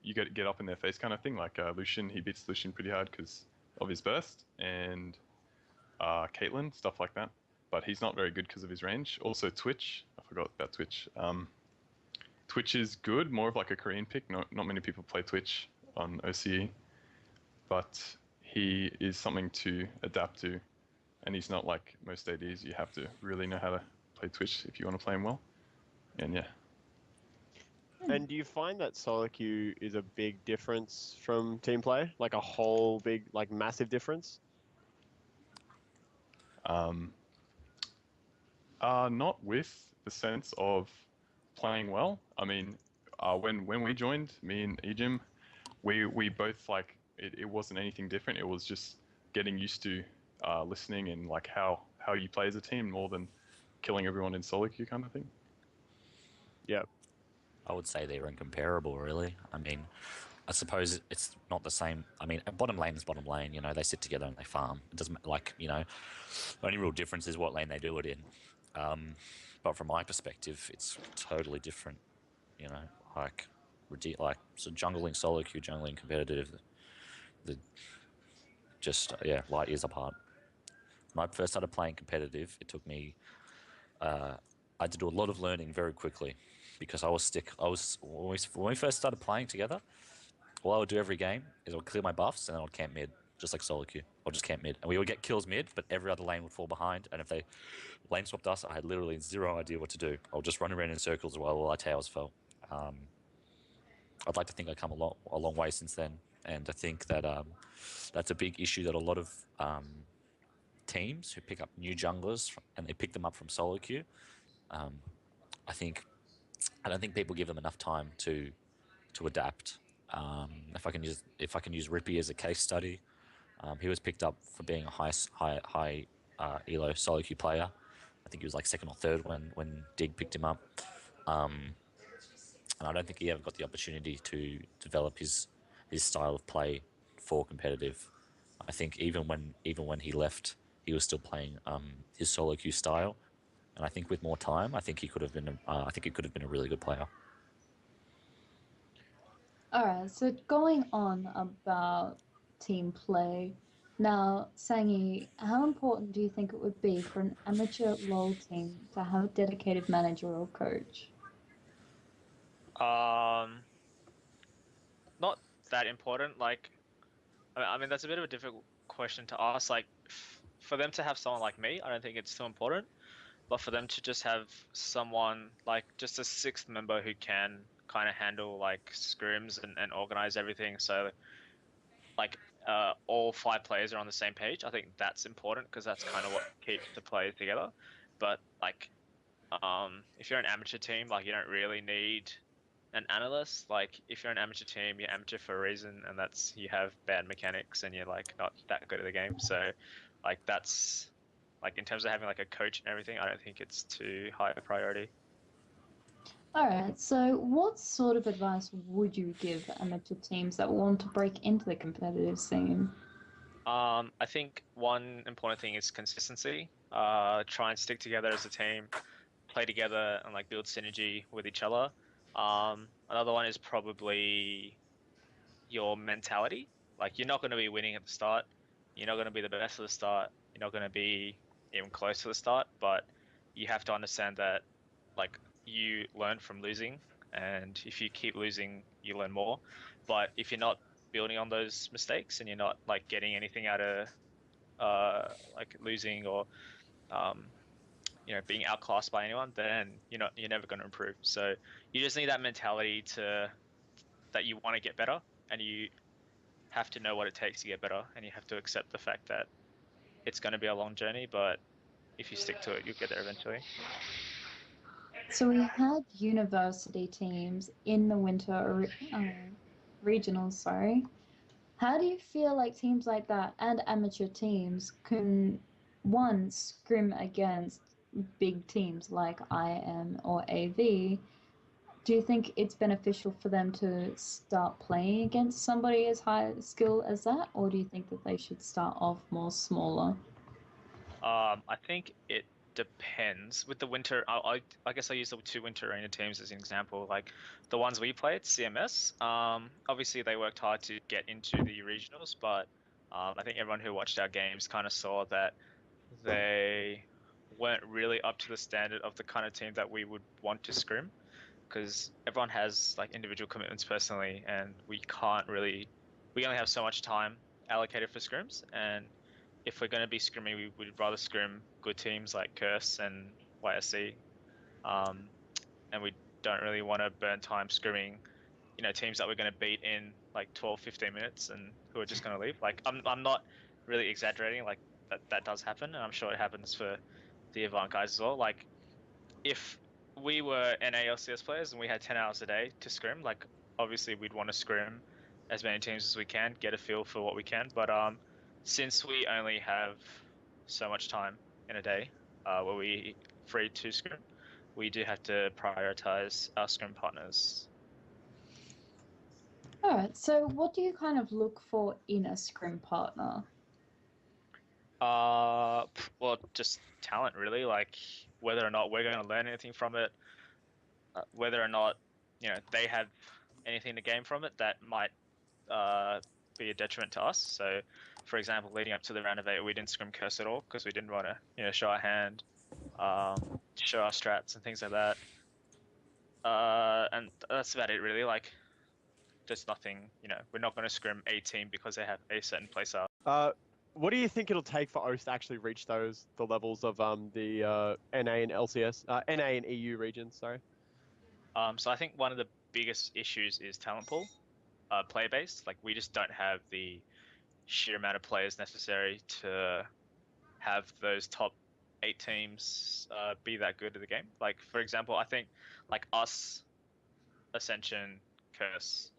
you get up in their face kind of thing. Like Lucian, he beats Lucian pretty hard because of his burst, and Caitlyn, stuff like that. But he's not very good because of his range. Also Twitch, I forgot about Twitch. Twitch is good, more of like a Korean pick. Not many people play Twitch on OCE, but he is something to adapt to, and he's not like most ADs. You have to really know how to play Twitch if you want to play him well. And yeah.
And do you find that solo queue is a big difference from team play? Like a whole big, like massive difference?
Not with the sense of playing well. I mean, when we joined, me and Ejim, we both like it wasn't anything different. It was just getting used to listening and like how you play as a team more than killing everyone in solo queue kind of thing.
Yeah.
I would say they're incomparable, really. I mean, I suppose it's not the same. I mean, bottom lane is bottom lane. You know, they sit together and they farm. It doesn't like the only real difference is what lane they do it in. But from my perspective, it's totally different. You know, like so jungling solo queue, jungling competitive, light years apart. When I first started playing competitive, it took me. I had to do a lot of learning very quickly because when we first started playing together. All I would do every game is I would clear my buffs and then I would camp mid, just like solo queue. I'll just camp mid. And we would get kills mid, but every other lane would fall behind. And if they lane swapped us, I had literally zero idea what to do. I would just run around in circles while all our towers fell. I'd like to think I've come a long way since then. And I think that that's a big issue that a lot of teams who pick up new junglers and they pick them up from solo queue, I don't think people give them enough time to adapt. If I can use Rippy as a case study, he was picked up for being a high elo solo queue player. I think he was like second or third when Dig picked him up, and I don't think he ever got the opportunity to develop his style of play for competitive. I think even when he left, he was still playing his solo queue style, and I think with more time, I think he could have been a really good player.
All right, so going on about team play, now, Sangy, how important do you think it would be for an amateur LoL team to have a dedicated manager or coach?
Not that important. Like, I mean, that's a bit of a difficult question to ask. Like, for them to have someone like me, I don't think it's too important. But for them to just have someone like just a sixth member who can kind of handle like scrims and organize everything, so like all 5 players are on the same page, I think that's important because that's kind of what keeps the players together. But like, if you're an amateur team, like you don't really need an analyst. Like if you're an amateur team, you're amateur for a reason, and that's you have bad mechanics and you're like not that good at the game. So like that's like in terms of having like a coach and everything, I don't think it's too high a priority.
All right, so what sort of advice would you give amateur teams that want to break into the competitive scene?
I think one important thing is consistency. Try and stick together as a team, play together, and like build synergy with each other. Another one is probably your mentality. Like you're not going to be winning at the start. You're not going to be the best at the start. You're not going to be even close to the start. But you have to understand that, like you learn from losing, and if you keep losing, you learn more. But if you're not building on those mistakes and you're not like getting anything out of like losing or being outclassed by anyone, then you're never going to improve. So you just need that mentality that you want to get better, and you have to know what it takes to get better, and you have to accept the fact that it's going to be a long journey, but if you stick to it, you'll get there eventually.
So we had university teams in the winter regionals, sorry. How do you feel like teams like that and amateur teams can, one, scrim against big teams like IM or AV? Do you think it's beneficial for them to start playing against somebody as high skill as that, or do you think that they should start off more smaller?
I think it depends. With the winter, I guess I use the two winter arena teams as an example. Like the ones we played, CMS. Obviously they worked hard to get into the regionals, but I think everyone who watched our games kind of saw that they weren't really up to the standard of the kind of team that we would want to scrim, because everyone has like individual commitments personally, and we only have so much time allocated for scrims, and if we're going to be scrimming, we would rather scrim good teams like Curse and YSC, and we don't really want to burn time scrimming, teams that we're going to beat in like 12, 15 minutes and who are just going to leave. Like I'm not really exaggerating. Like that does happen, and I'm sure it happens for the Avant guys as well. Like if we were NALCS players and we had 10 hours a day to scrim, like obviously we'd want to scrim as many teams as we can, get a feel for what we can. But since we only have so much time in a day where we free to scrim, we do have to prioritize our scrim partners.
All right, so what do you kind of look for in a scrim partner?
Well, just talent really, like whether or not we're going to learn anything from it, whether or not they have anything to gain from it that might be a detriment to us. So, for example, leading up to the round of 8, we didn't scrim Curse at all because we didn't want to show our hand, show our strats and things like that. And that's about it really. Like, there's nothing. We're not going to scrim a team because they have a certain playstyle.
What do you think it'll take for OS to actually reach the levels of the NA and LCS, NA and EU regions? Sorry.
So I think one of the biggest issues is talent pool, player base. Like we just don't have the sheer amount of players necessary to have those top 8 teams be that good at the game. Like for example, I think like us, Ascension, Curse,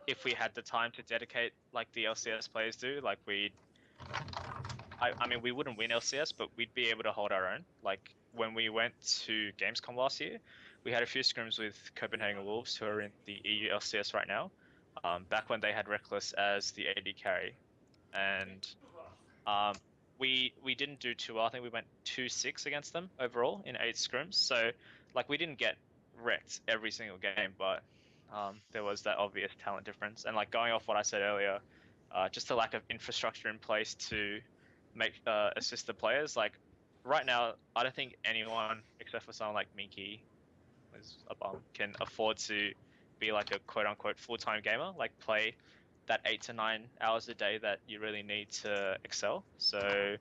if we had the time to dedicate like the LCS players do, like I mean, we wouldn't win LCS, but we'd be able to hold our own. Like when we went to Gamescom last year, we had a few scrims with Copenhagen Wolves, who are in the EU LCS right now. Back when they had Reckless as the AD carry, and we didn't do too well. I think we went 2-6 against them overall in 8 scrims. So like we didn't get wrecked every single game, but there was that obvious talent difference. And like going off what I said earlier, just the lack of infrastructure in place to make assist the players. Like right now, I don't think anyone except for someone like Minky, who's a bum, can afford to be like a quote unquote full-time gamer, like play that 8 to 9 hours a day that you really need to excel. So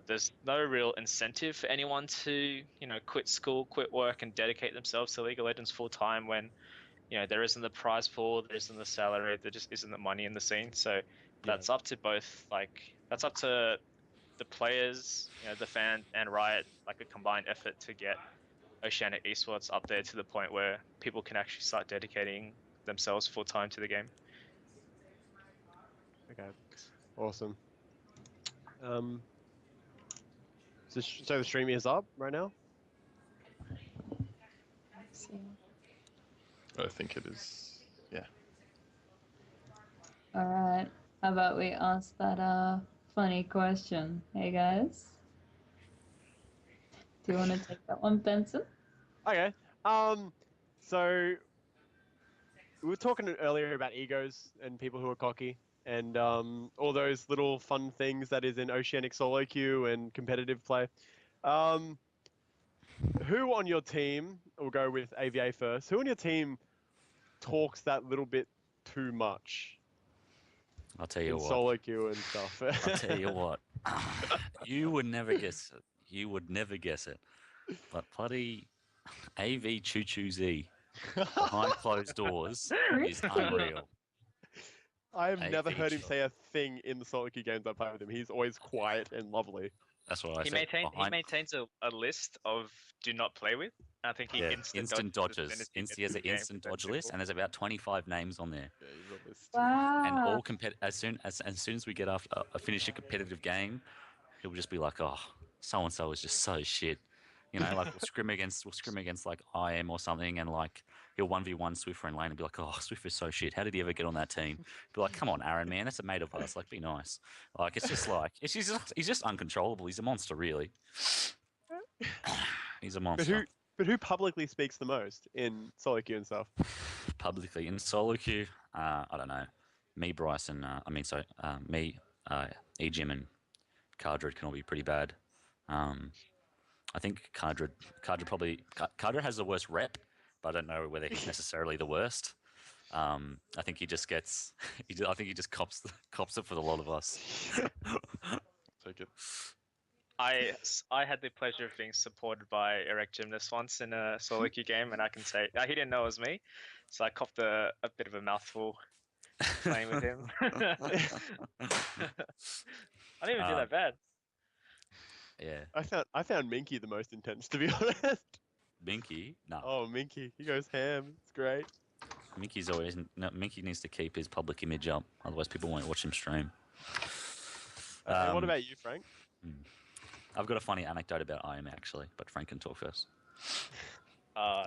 there's no real incentive for anyone to quit school, quit work, and dedicate themselves to League of Legends full time when there isn't the prize pool, there isn't the salary, there just isn't the money in the scene. So that's up to both, like that's up to the players, the fan and Riot, like a combined effort to get Oceanic esports up there to the point where people can actually start dedicating themselves full time to the game.
Okay, awesome. So the stream is up right now?
Let's see.
I think it is. Yeah.
All right, how about we ask that funny question? Hey guys, do you want to take that one, Benson?
Okay. So we were talking earlier about egos and people who are cocky and all those little fun things that is in Oceanic solo queue and competitive play. Who on your team, we'll go with AVA first, who on your team talks that little bit too much
I'll tell you
in
what.
solo queue and stuff?
I'll tell you what. You would never guess it. You would never guess it. But bloody AV Choo Choo Z behind closed doors is unreal.
I have never heard him
AV.
say a thing in the solo queue games I play with him. He's always quiet and lovely.
That's what I
He
said.
maintains a list of do not play with. I think he
Yeah,
instant dodges.
dodges. He has an instant dodge list, and there's about 25 names on there.
Yeah, he's a list.
And
Wow.
all as soon as we get after finish a competitive game, he'll just be like, "Oh, so and so is just so shit." You know, like we'll scrim against like IM or something, and like he'll 1v1 Swiffer in lane and be like, "Oh, Swiffer's so shit. How did he ever get on that team?" Be like, "Come on, Aaron, man, that's a mate of ours. Like, be nice." Like it's he's just uncontrollable. He's a monster, really. He's a monster.
But who publicly speaks the most in solo queue and stuff?
Publicly in solo queue, I don't know. Me, Bryce, and Ejim and Cardrid can all be pretty bad. I think Cardrid has the worst rep, but I don't know whether he's necessarily the worst. I think he just gets. I think he just cops it for a lot of us.
Take it.
I had the pleasure of being supported by Erect Gymnast once in a solo queue game, and I can say he didn't know it was me, so I copped a bit of a mouthful playing with him. I didn't even do that bad.
Yeah.
I found Minky the most intense, to be honest.
Minky? No.
Oh, Minky, he goes ham. It's great.
Minky needs to keep his public image up, otherwise people won't watch him stream.
And what about you, Frank?
I've got a funny anecdote about IM actually, but Frank can talk first.
You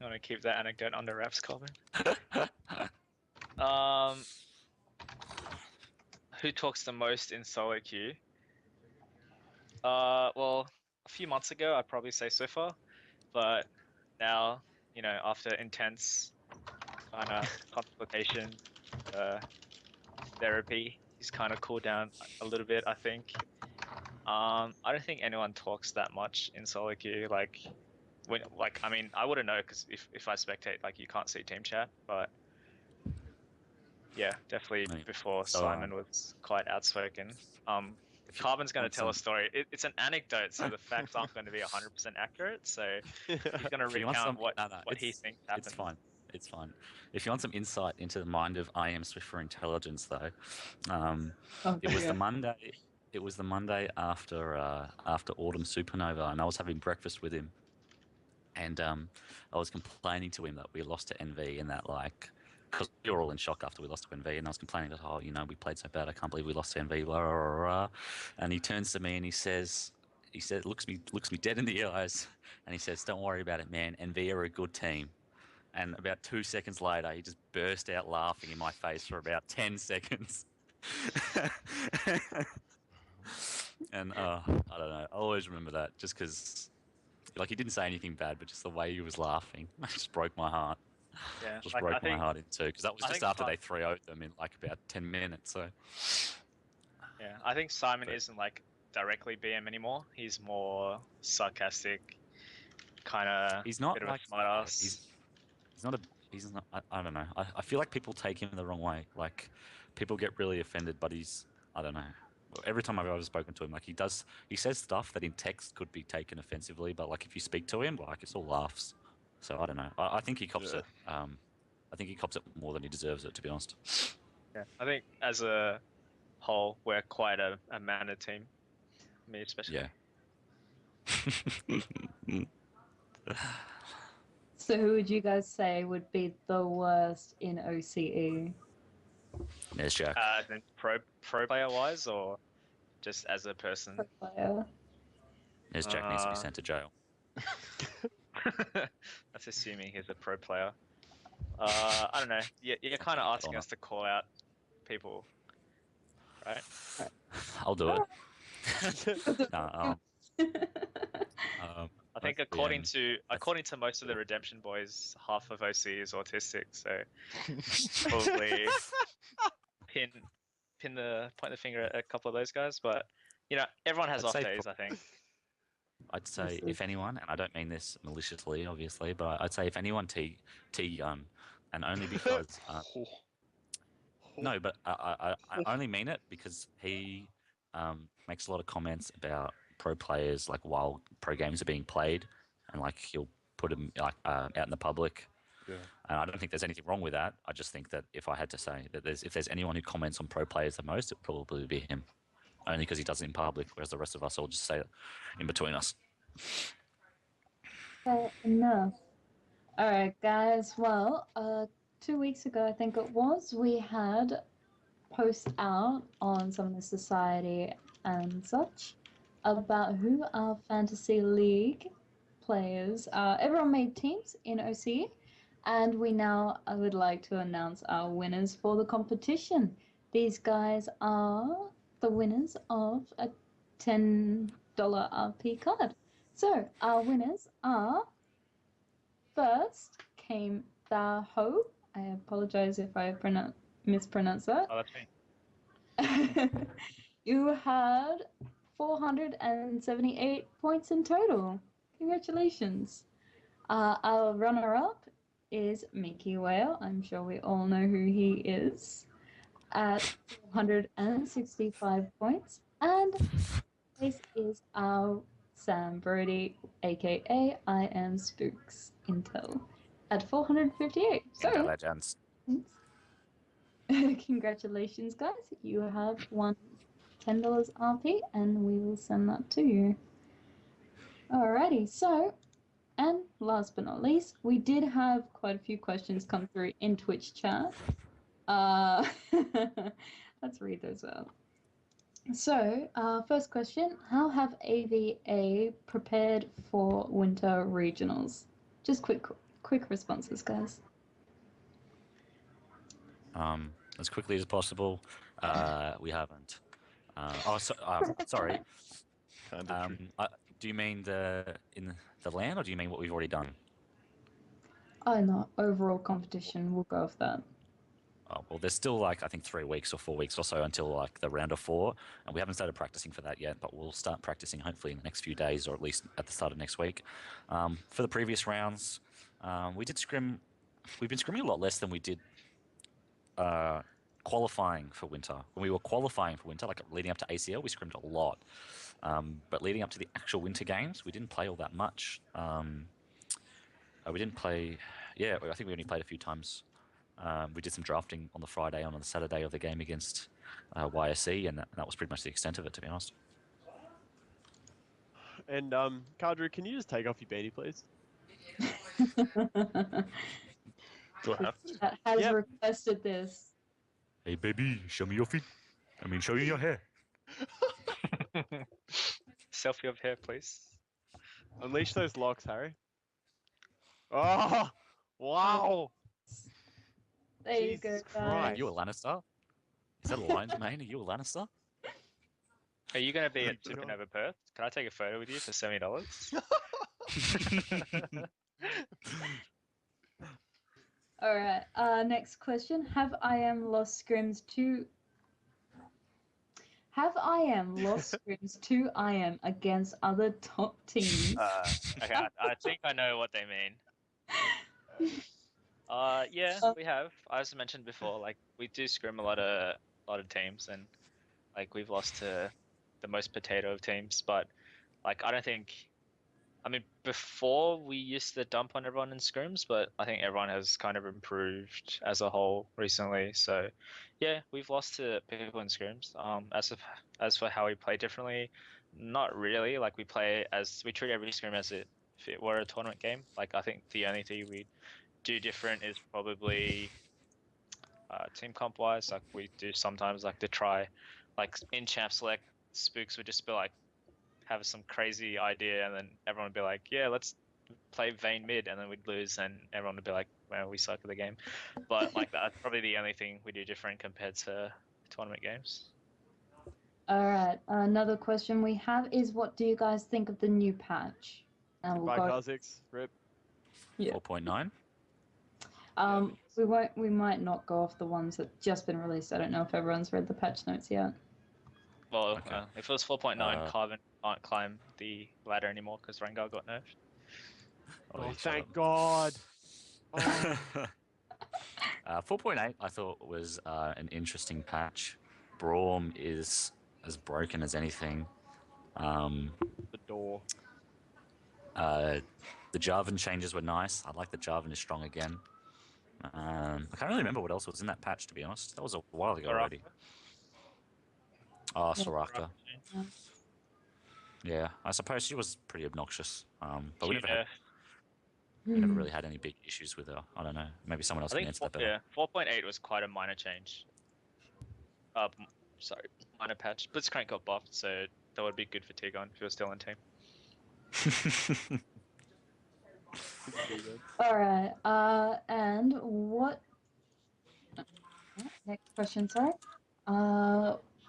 want to keep that anecdote under wraps, Colin? Who talks the most in solo queue? Well, a few months ago, I'd probably say Swiffer, but now, after intense kind of consultation, therapy, he's kind of cooled down a little bit, I think. I don't think anyone talks that much in solo queue. I wouldn't know because if I spectate, you can't see team chat. But yeah, definitely before Simon was quite outspoken. Carbon's going to tell a story. It's an anecdote, so the facts aren't going to be 100% accurate. So he's going to recount what he thinks happened.
It's fine. If you want some insight into the mind of IM Swiffer intelligence, though, it was the Monday. It was the Monday after Autumn Supernova, and I was having breakfast with him, and I was complaining to him that we lost to NV, and that because we were all in shock after we lost to NV, and I was complaining that we played so bad, I can't believe we lost to NV, blah, blah, blah, blah. And he turns to me and he says, looks me dead in the eyes, and he says, "Don't worry about it, man. NV are a good team." And about 2 seconds later, he just burst out laughing in my face for about 10 seconds. And I don't know. I always remember that just because, he didn't say anything bad, but just the way he was laughing just broke my heart.
Yeah,
just broke my heart in two because that was just after they 3-0'd them in about 10 minutes. So
yeah, I think Simon isn't directly BM anymore. He's more sarcastic, kind of.
He's not
bit of a smart ass.
He's not. I don't know. I feel like people take him the wrong way. People get really offended, but I don't know. Every time I've ever spoken to him, he says stuff that in text could be taken offensively, but if you speak to him, it's all laughs. So I don't know. I think he cops it. I think he cops it more than he deserves it, to be honest.
Yeah, I think as a whole, we're quite a mannered team. Me especially.
Yeah.
So who would you guys say would be the worst in OCE?
There's Jack.
Then pro player wise, or just as a person?
Pro player.
There's Jack needs to be sent to jail.
That's assuming he's a pro player. I don't know. You're kind of asking us to call out people, right?
I'll do it.
I think according to most of the Redemption boys, half of OC is autistic, so probably point the finger at a couple of those guys. But everyone has off days. I think
I'd say
This
if
is-
anyone, and I don't mean this maliciously, obviously, but I'd say if anyone T Gun, and only because no, but I only mean it because he makes a lot of comments about pro players like while pro games are being played, and like he'll put them like out in the public.
Yeah.
And I don't think there's anything wrong with that. I just think that if I had to say that if there's anyone who comments on pro players the most, it would probably be him, only because he does it in public, whereas the rest of us all just say it in between us.
Fair enough. All right, guys. Well, 2 weeks ago, I think it was, we had post out on some of the society and such about who our fantasy league players are. Everyone made teams in OC, and I would like to announce our winners for the competition. These guys are the winners of a $10 RP card. So our winners are, first came the Ho. I apologize if I mispronounced that.
Oh, that's me.
You had 478 points in total. Congratulations. Our runner-up is Mickey Whale. I'm sure we all know who he is. At 465 points. And this is our Sam Brody, aka I Am Spooks Intel, at 458. So,
Legends.
congratulations, guys. You have won $10 RP, and we will send that to you. Alrighty, so, and last but not least, we did have quite a few questions come through in Twitch chat. Let's read those out. So, first question, how have AVA prepared for winter regionals? Just quick responses, guys.
As quickly as possible. We haven't. Sorry.
True.
Do you mean in the LAN, or do you mean what we've already done?
Oh no, overall competition, we'll go with that.
Oh, well, there's still like I think 3 weeks or 4 weeks or so until like the round of 4, and we haven't started practicing for that yet. But we'll start practicing hopefully in the next few days, or at least at the start of next week. For the previous rounds, we did scrim. We've been scrimming a lot less than we did qualifying for winter. When we were qualifying for winter, like leading up to ACL, we scrimmed a lot. But leading up to the actual winter games, we didn't play all that much. We didn't play. Yeah, I think we only played a few times. We did some drafting on the Friday and on the Saturday of the game against YSC, and that was pretty much the extent of it, to be honest.
And Cardrid, can you just take off your beanie, please?
Do I have to?
That has
Yep.
requested this.
Hey, baby, show me your feet. Show you your hair.
Selfie of hair, please.
Unleash those locks, Harry. Oh, wow!
There you go,
Jesus
guys.
Are
Christ.
you a Lannister? Is that a lion's mane? Are you a Lannister?
Are you going to be
Oh
at
my God.
Supernova Perth? Can I take a photo with you for $70?
All right. Next question: Have IM lost scrims to IM against other top teams?
Okay, I think I know what they mean. Yeah, we have. As I mentioned before, like we do scrim a lot of teams, and like we've lost to the most potato of teams. But like I don't think. I mean, before we used to dump on everyone in scrims, but I think everyone has kind of improved as a whole recently. So, yeah, we've lost to people in scrims. As for how we play differently, not really. Like we treat every scrim as if it were a tournament game. Like I think the only thing we do different is probably team comp wise. Like we do sometimes like to try, like in champ select, Spooks would just be like, have some crazy idea, and then everyone would be like, yeah, let's play Vayne mid, and then we'd lose, and everyone would be like, well, we suck at the game. But like that's probably the only thing we do different compared to tournament games.
All right. Another question we have is, what do you guys think of the new patch? And we'll
Goodbye,
go.
Kha'Zix. Rip.
Yeah.
4.9.
We might not go off the ones that just been released. I don't know if everyone's read the patch notes yet.
Well,
Okay.
if it was 4.9,
Uh,
Carbon can't climb the ladder anymore because Rengar got nerfed.
Oh,
shut
thank
up.
God. Oh.
4.8 I thought was an interesting patch. Braum is as broken as anything.
The door.
The Jarvan changes were nice. I like that Jarvan is strong again. I can't really remember what else was in that patch, to be honest. That was a while ago already. Oh,
Yeah.
Soraka.
Yeah.
Yeah, I suppose she was pretty obnoxious. But we
Yeah,
never really had any big issues with her. I don't know. Maybe someone else
I
can
think
answer that better.
4.8 was quite a minor change. Sorry, minor patch. Blitzcrank got buffed, so that would be good for Tigon if he was still in team.
All right. And what? Next question, sorry.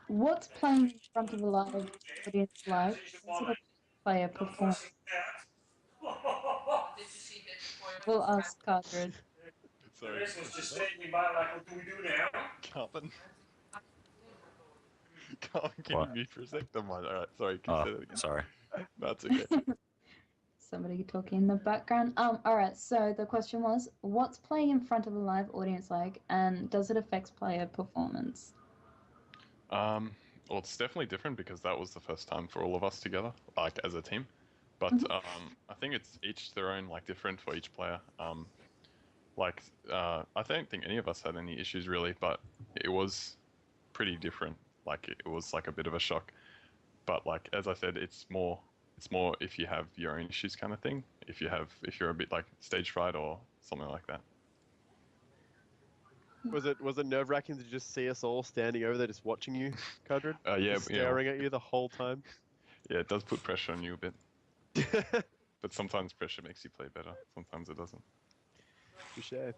What's playing in front of a live audience like? Does it affect player performance? We'll ask Cardrid.
Sorry. Carbon. Carbon, can you
What?
mute for a sec? Never mind. Alright, sorry, can you
Oh,
say that again?
sorry.
That's okay.
Somebody talking in the background. All right. So the question was, what's playing in front of a live audience like, and does it affect player performance?
Well, it's definitely different because that was the first time for all of us together, like as a team. But I think it's each their own, like different for each player. I don't think any of us had any issues really, but it was pretty different. Like it was like a bit of a shock. But like as I said, it's more if you have your own issues kind of thing. If you're a bit like stage fright or something like that.
Was it nerve wracking to just see us all standing over there just watching you, Cardrid?
Yeah,
Just staring at you the whole time.
Yeah, it does put pressure on you a bit. But sometimes pressure makes you play better. Sometimes it doesn't.
Touche.
Yeah.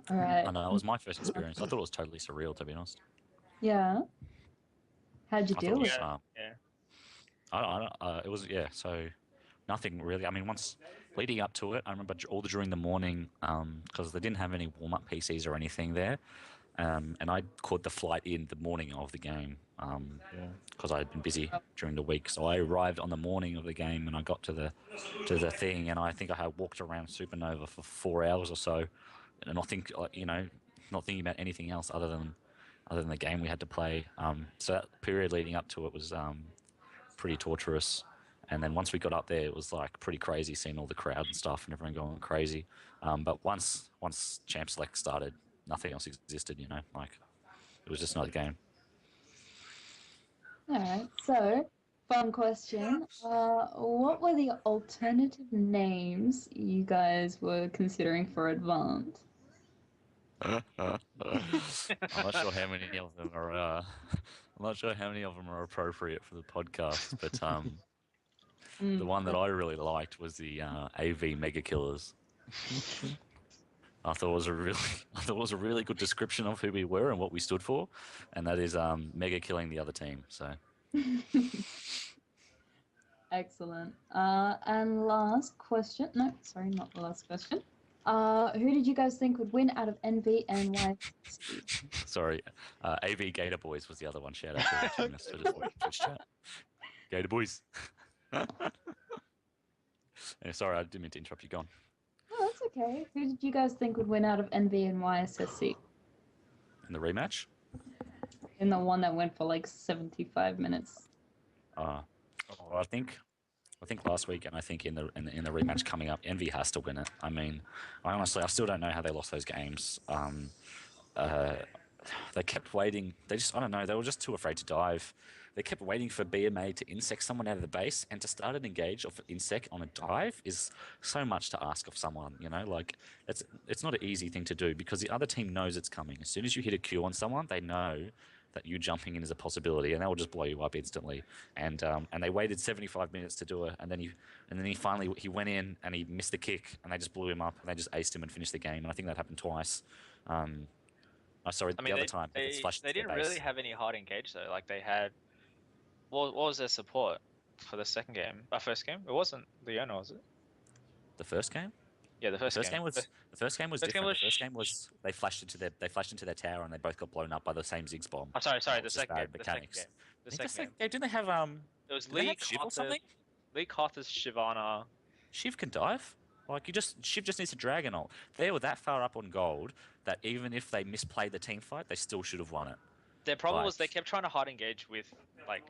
All right.
I know, it was my first experience. I thought it was totally surreal, to be honest.
Yeah. How'd you
I thought
deal
it
with
was,
it?
Yeah.
it was, yeah, so nothing really. I mean, once leading up to it, I remember during the morning, because they didn't have any warm-up PCs or anything there, and I caught the flight in the morning of the game, because I had been busy during the week. So I arrived on the morning of the game, and I got to the thing, and I think I had walked around Supernova for 4 hours or so, and not thinking about anything else other than the game we had to play. So that period leading up to it was pretty torturous. And then once we got up there, it was like pretty crazy seeing all the crowd and stuff and everyone going crazy. But once Champ Select started, nothing else existed. Like it was just another game.
All right. So, fun question. What were the alternative names you guys were considering for Avant?
I'm not sure how many of them are. I'm not sure how many of them are appropriate for the podcast, but the one that I really liked was the AV Mega Killers. I thought it was a really good description of who we were and what we stood for, and that is mega killing the other team. So
Excellent. And last question. No, sorry, not the last question. Who did you guys think would win out of NV and YC?
sorry, AV Gator Boys was the other one. Shout out to the team for the Twitch chat. Gator Boys. Yeah, sorry, I didn't mean to interrupt you. Go on.
Oh, that's okay. Who did you guys think would win out of NV and YSSC?
In the rematch?
In the one that went for like 75 minutes.
Well, I think last week, and I think in the rematch coming up, Envy has to win it. I mean, I still don't know how they lost those games. They kept waiting. I don't know. They were just too afraid to dive. They kept waiting for BMA to insect someone out of the base, and to start an engage of insect on a dive is so much to ask of someone. Like it's not an easy thing to do because the other team knows it's coming. As soon as you hit a Q on someone, they know that you jumping in is a possibility, and they will just blow you up instantly. And they waited 75 minutes to do it, and then he finally went in and he missed the kick, and they just blew him up, and they just aced him and finished the game. And I think that happened twice. The other time
they didn't really have any hard engage though. Like they had, what was their support for the second game? First game? It wasn't Leona, was it?
The first game?
Yeah, the first game.
The first game was
First game
different.
was
The first game was they flashed into their tower and they both got blown up by the same Ziggs bomb.
Oh, sorry.
It
The
was just
second game.
bad
The second
mechanics.
game. The
I think
second game.
didn't they have
It was
did they
Lee
have Shiv or something?
Lee Carter's Shyvana.
Shiv can dive. Like Shiv just needs a dragon ult. They were that far up on gold that even if they misplayed the team fight, they still should have won it.
Their problem was they kept trying to hard engage with like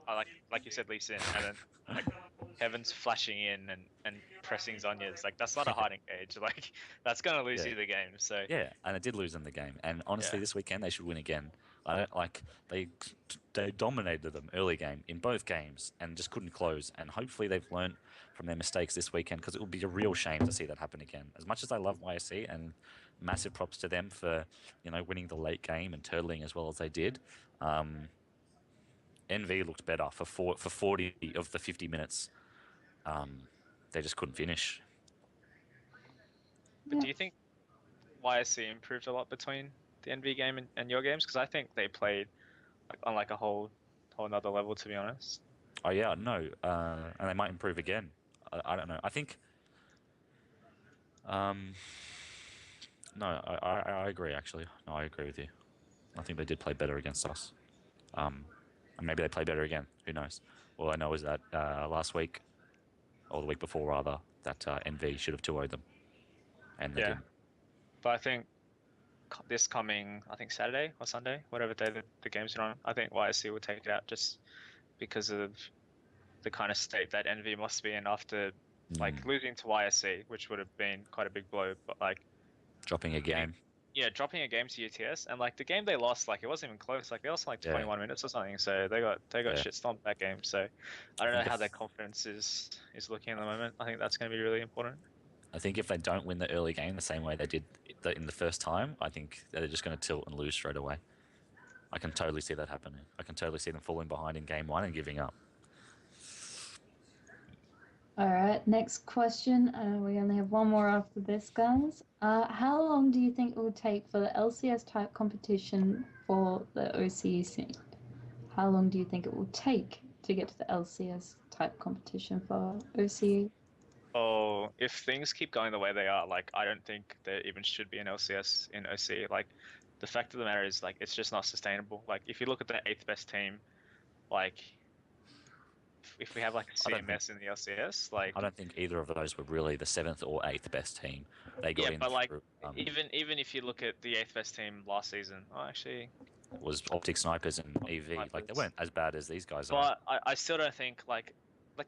you said, Lee Sin, and then like Heaven's flashing in and pressing Zonya's. Like that's not a hard engage. Like that's gonna lose you the game. So
yeah, and it did lose them the game. And honestly, this weekend they should win again. I don't like they dominated them early game in both games and just couldn't close. And hopefully they've learned from their mistakes this weekend because it would be a real shame to see that happen again. As much as I love YSC and massive props to them for winning the late game and turtling as well as they did. NV looked better for 40 of the 50 minutes. They just couldn't finish.
But do you think YSC improved a lot between the NV game and your games? Because I think they played on like a whole another level, to be honest.
Oh yeah, no, and they might improve again. I don't know. I think. No, I agree actually. No, I agree with you. I think they did play better against us. And maybe they play better again. Who knows? All I know is that last week, or the week before rather, that NV should have 2-0'd them, and they didn't.
But I think this coming, Saturday or Sunday, whatever day the games are on, I think YSC will take it out just because of the kind of state that NV must be in after losing to YSC, which would have been quite a big blow. But like
dropping a game.
Yeah, dropping a game to UTS, and like the game they lost, like it wasn't even close. Like they lost in, like 21 minutes or something. So they got shit stomped that game. So I don't know how their confidence is looking at the moment. I think that's going to be really important.
I think if they don't win the early game the same way they did in the first time, I think they're just going to tilt and lose straight away. I can totally see that happening. I can totally see them falling behind in game 1 and giving up.
All right, next question. We only have one more after this, guys. How long do you think it will take for the LCS type competition for the OCE scene? How long do you think it will take to get to the LCS type competition for OCE?
Oh, if things keep going the way they are, like I don't think there even should be an LCS in OC. Like the fact of the matter is, like it's just not sustainable. Like if you look at the 8th best team, like if we have like a CMS in the LCS, like
I don't think either of those were really the 7th or 8th best team. They got in.
But like
through,
even if you look at the 8th best team last season, it
was Optic Snipers and EV. Like they weren't as bad as these guys are.
But I still don't think like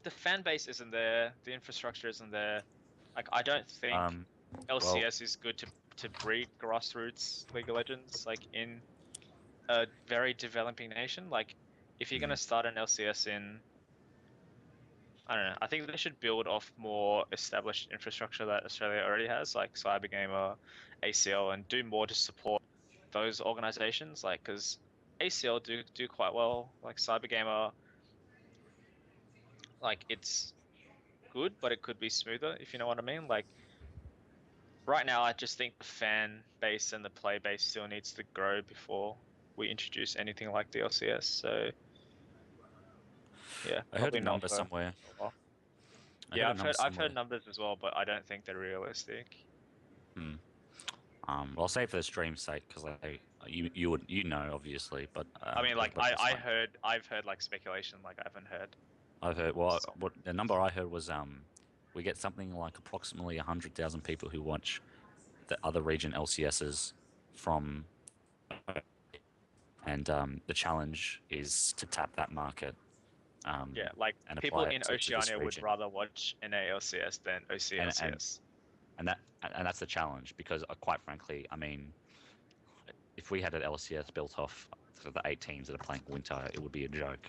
the fan base isn't there, the infrastructure isn't there. Like I don't think LCS is good to breed grassroots League of Legends like in a very developing nation. Like if you're gonna start an LCS in, I don't know, I think they should build off more established infrastructure that Australia already has, like Cybergamer, ACL, and do more to support those organizations. Like because ACL do quite well, like Cybergamer. Like it's good, but it could be smoother, if you know what I mean. Like right now, I just think the fan base and the play base still needs to grow before we introduce anything like the LCS. So yeah,
I heard a number somewhere.
Yeah, I've heard numbers as well, but I don't think they're realistic.
Well, I'll say it for the stream's sake because you would obviously, but
I mean like I've heard like speculation, like I haven't heard.
I've heard what the number I heard was we get something like approximately 100,000 people who watch the other region LCSs from, and the challenge is to tap that market.
Yeah, like people in Oceania would rather watch NA LCS than OC LCS.
And that's the challenge because quite frankly, I mean, if we had an LCS built off the 8 teams that are playing winter, it would be a joke.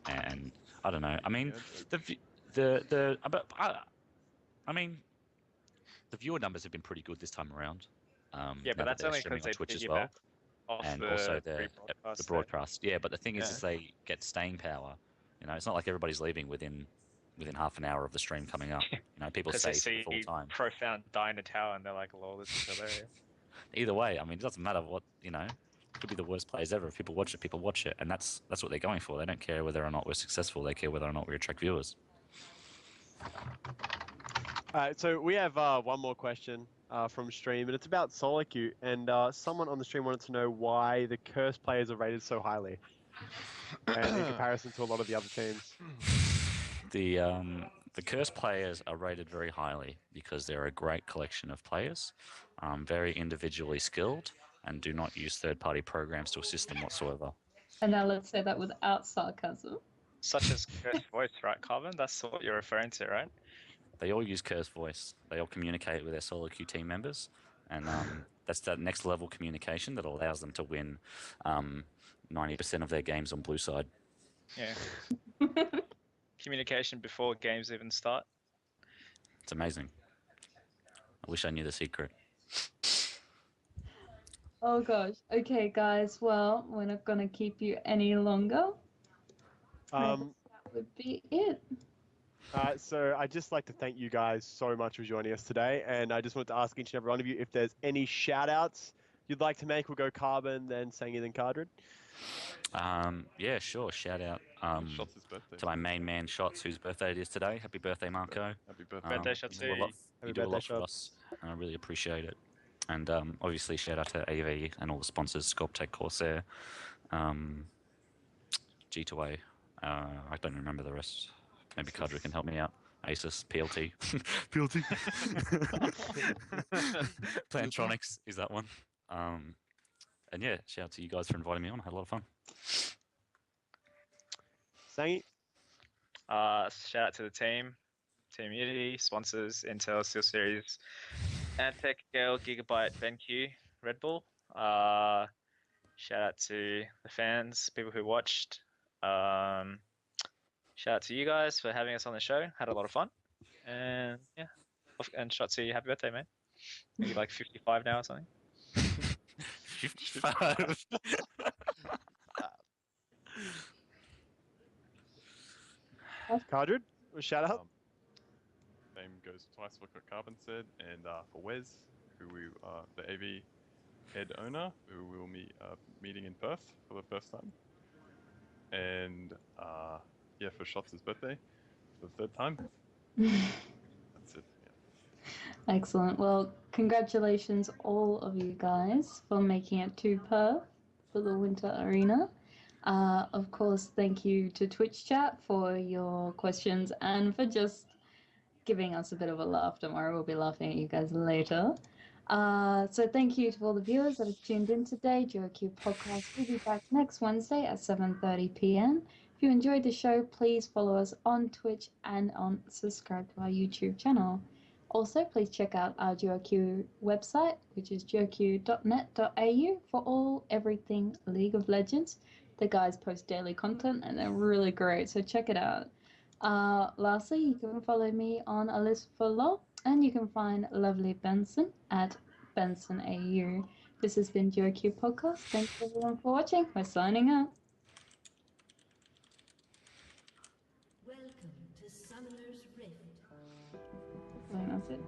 And I don't know. I mean, the viewer numbers have been pretty good this time around.
Yeah, but that's only because they
Twitch as well, and also the broadcast. Yeah, but the thing is they get staying power. You know, it's not like everybody's leaving within half an hour of the stream coming up. You know, people stay for the full time.
Profound die in a tower, and they're like, "Lol, this is hilarious."
Either way, I mean, it doesn't matter what Could be the worst players ever. If people watch it, and that's what they're going for. They don't care whether or not we're successful. They care whether or not we attract viewers.
So we have one more question from stream, and it's about solo queue. And someone on the stream wanted to know why the curse players are rated so highly, and in comparison to a lot of the other teams.
The curse players are rated very highly because they're a great collection of players, very individually skilled, and do not use third-party programs to assist them whatsoever.
And now let's say that without sarcasm.
Such as Curse Voice, right, Carbon? That's what you're referring to, right?
They all use curse voice. They all communicate with their solo queue team members, and that's that next level communication that allows them to win 90% of their games on blue side.
Yeah. Communication before games even start.
It's amazing. I wish I knew the secret.
Oh gosh. Okay, guys. Well, we're not gonna keep you any longer. That would be it.
So I'd just like to thank you guys so much for joining us today, and I just wanted to ask each and every one of you if there's any shout-outs you'd like to make. We'll go Carbon, then Sangy, then Cardrid.
Yeah, sure. Shout out
Shots' birthday.
to my main man, Shots, whose birthday it is today. Happy birthday, Marco.
Happy birthday.
Birthday shots
You do a lot,
Happy
you do a
birthday,
lot for
Shots.
us, and I really appreciate it. And obviously, shout out to AVA and all the sponsors, Sculptech, Corsair, G2A. I don't remember the rest. Maybe Cardrid can help me out. Asus, PLT. PLT. Plantronics is that one. And yeah, shout out to you guys for inviting me on. I had a lot of fun.
Sangy?
Shout out to the team, Team Unity, sponsors, Intel, SteelSeries, Antec, Gale, Gigabyte, BenQ, Red Bull. Shout out to the fans, people who watched. Shout out to you guys for having us on the show. Had a lot of fun. And yeah, and Shotzi, happy birthday, man. Maybe like 55 now or something.
55.
Cardrid? A shout-out?
Name goes twice for what Carbon said, and for Wes, who we the AV head owner, who we will be meeting in Perth for the first time. And yeah, for Shots' birthday for the third time. That's it. Yeah.
Excellent. Well, congratulations all of you guys for making it to Perth for the Winter Arena. Of course, thank you to Twitch chat for your questions and for just giving us a bit of a laugh. Don't worry, we'll be laughing at you guys later. So thank you to all the viewers that have tuned in today. Duoqueue podcast will be back next Wednesday at 7:30 p.m. If you enjoyed the show, please follow us on Twitch and subscribe to our YouTube channel. Also, please check out our Duoqueue website, which is duoqueue.net.au for everything League of Legends. The guys post daily content and they're really great, so check it out. Lastly, you can follow me on Alicifer, and you can find lovely Bensin at BensonAU. This has been Duoqueue Podcast. Thanks everyone for watching. We're signing out.
Welcome to Summoner's Rift.
I think that's it.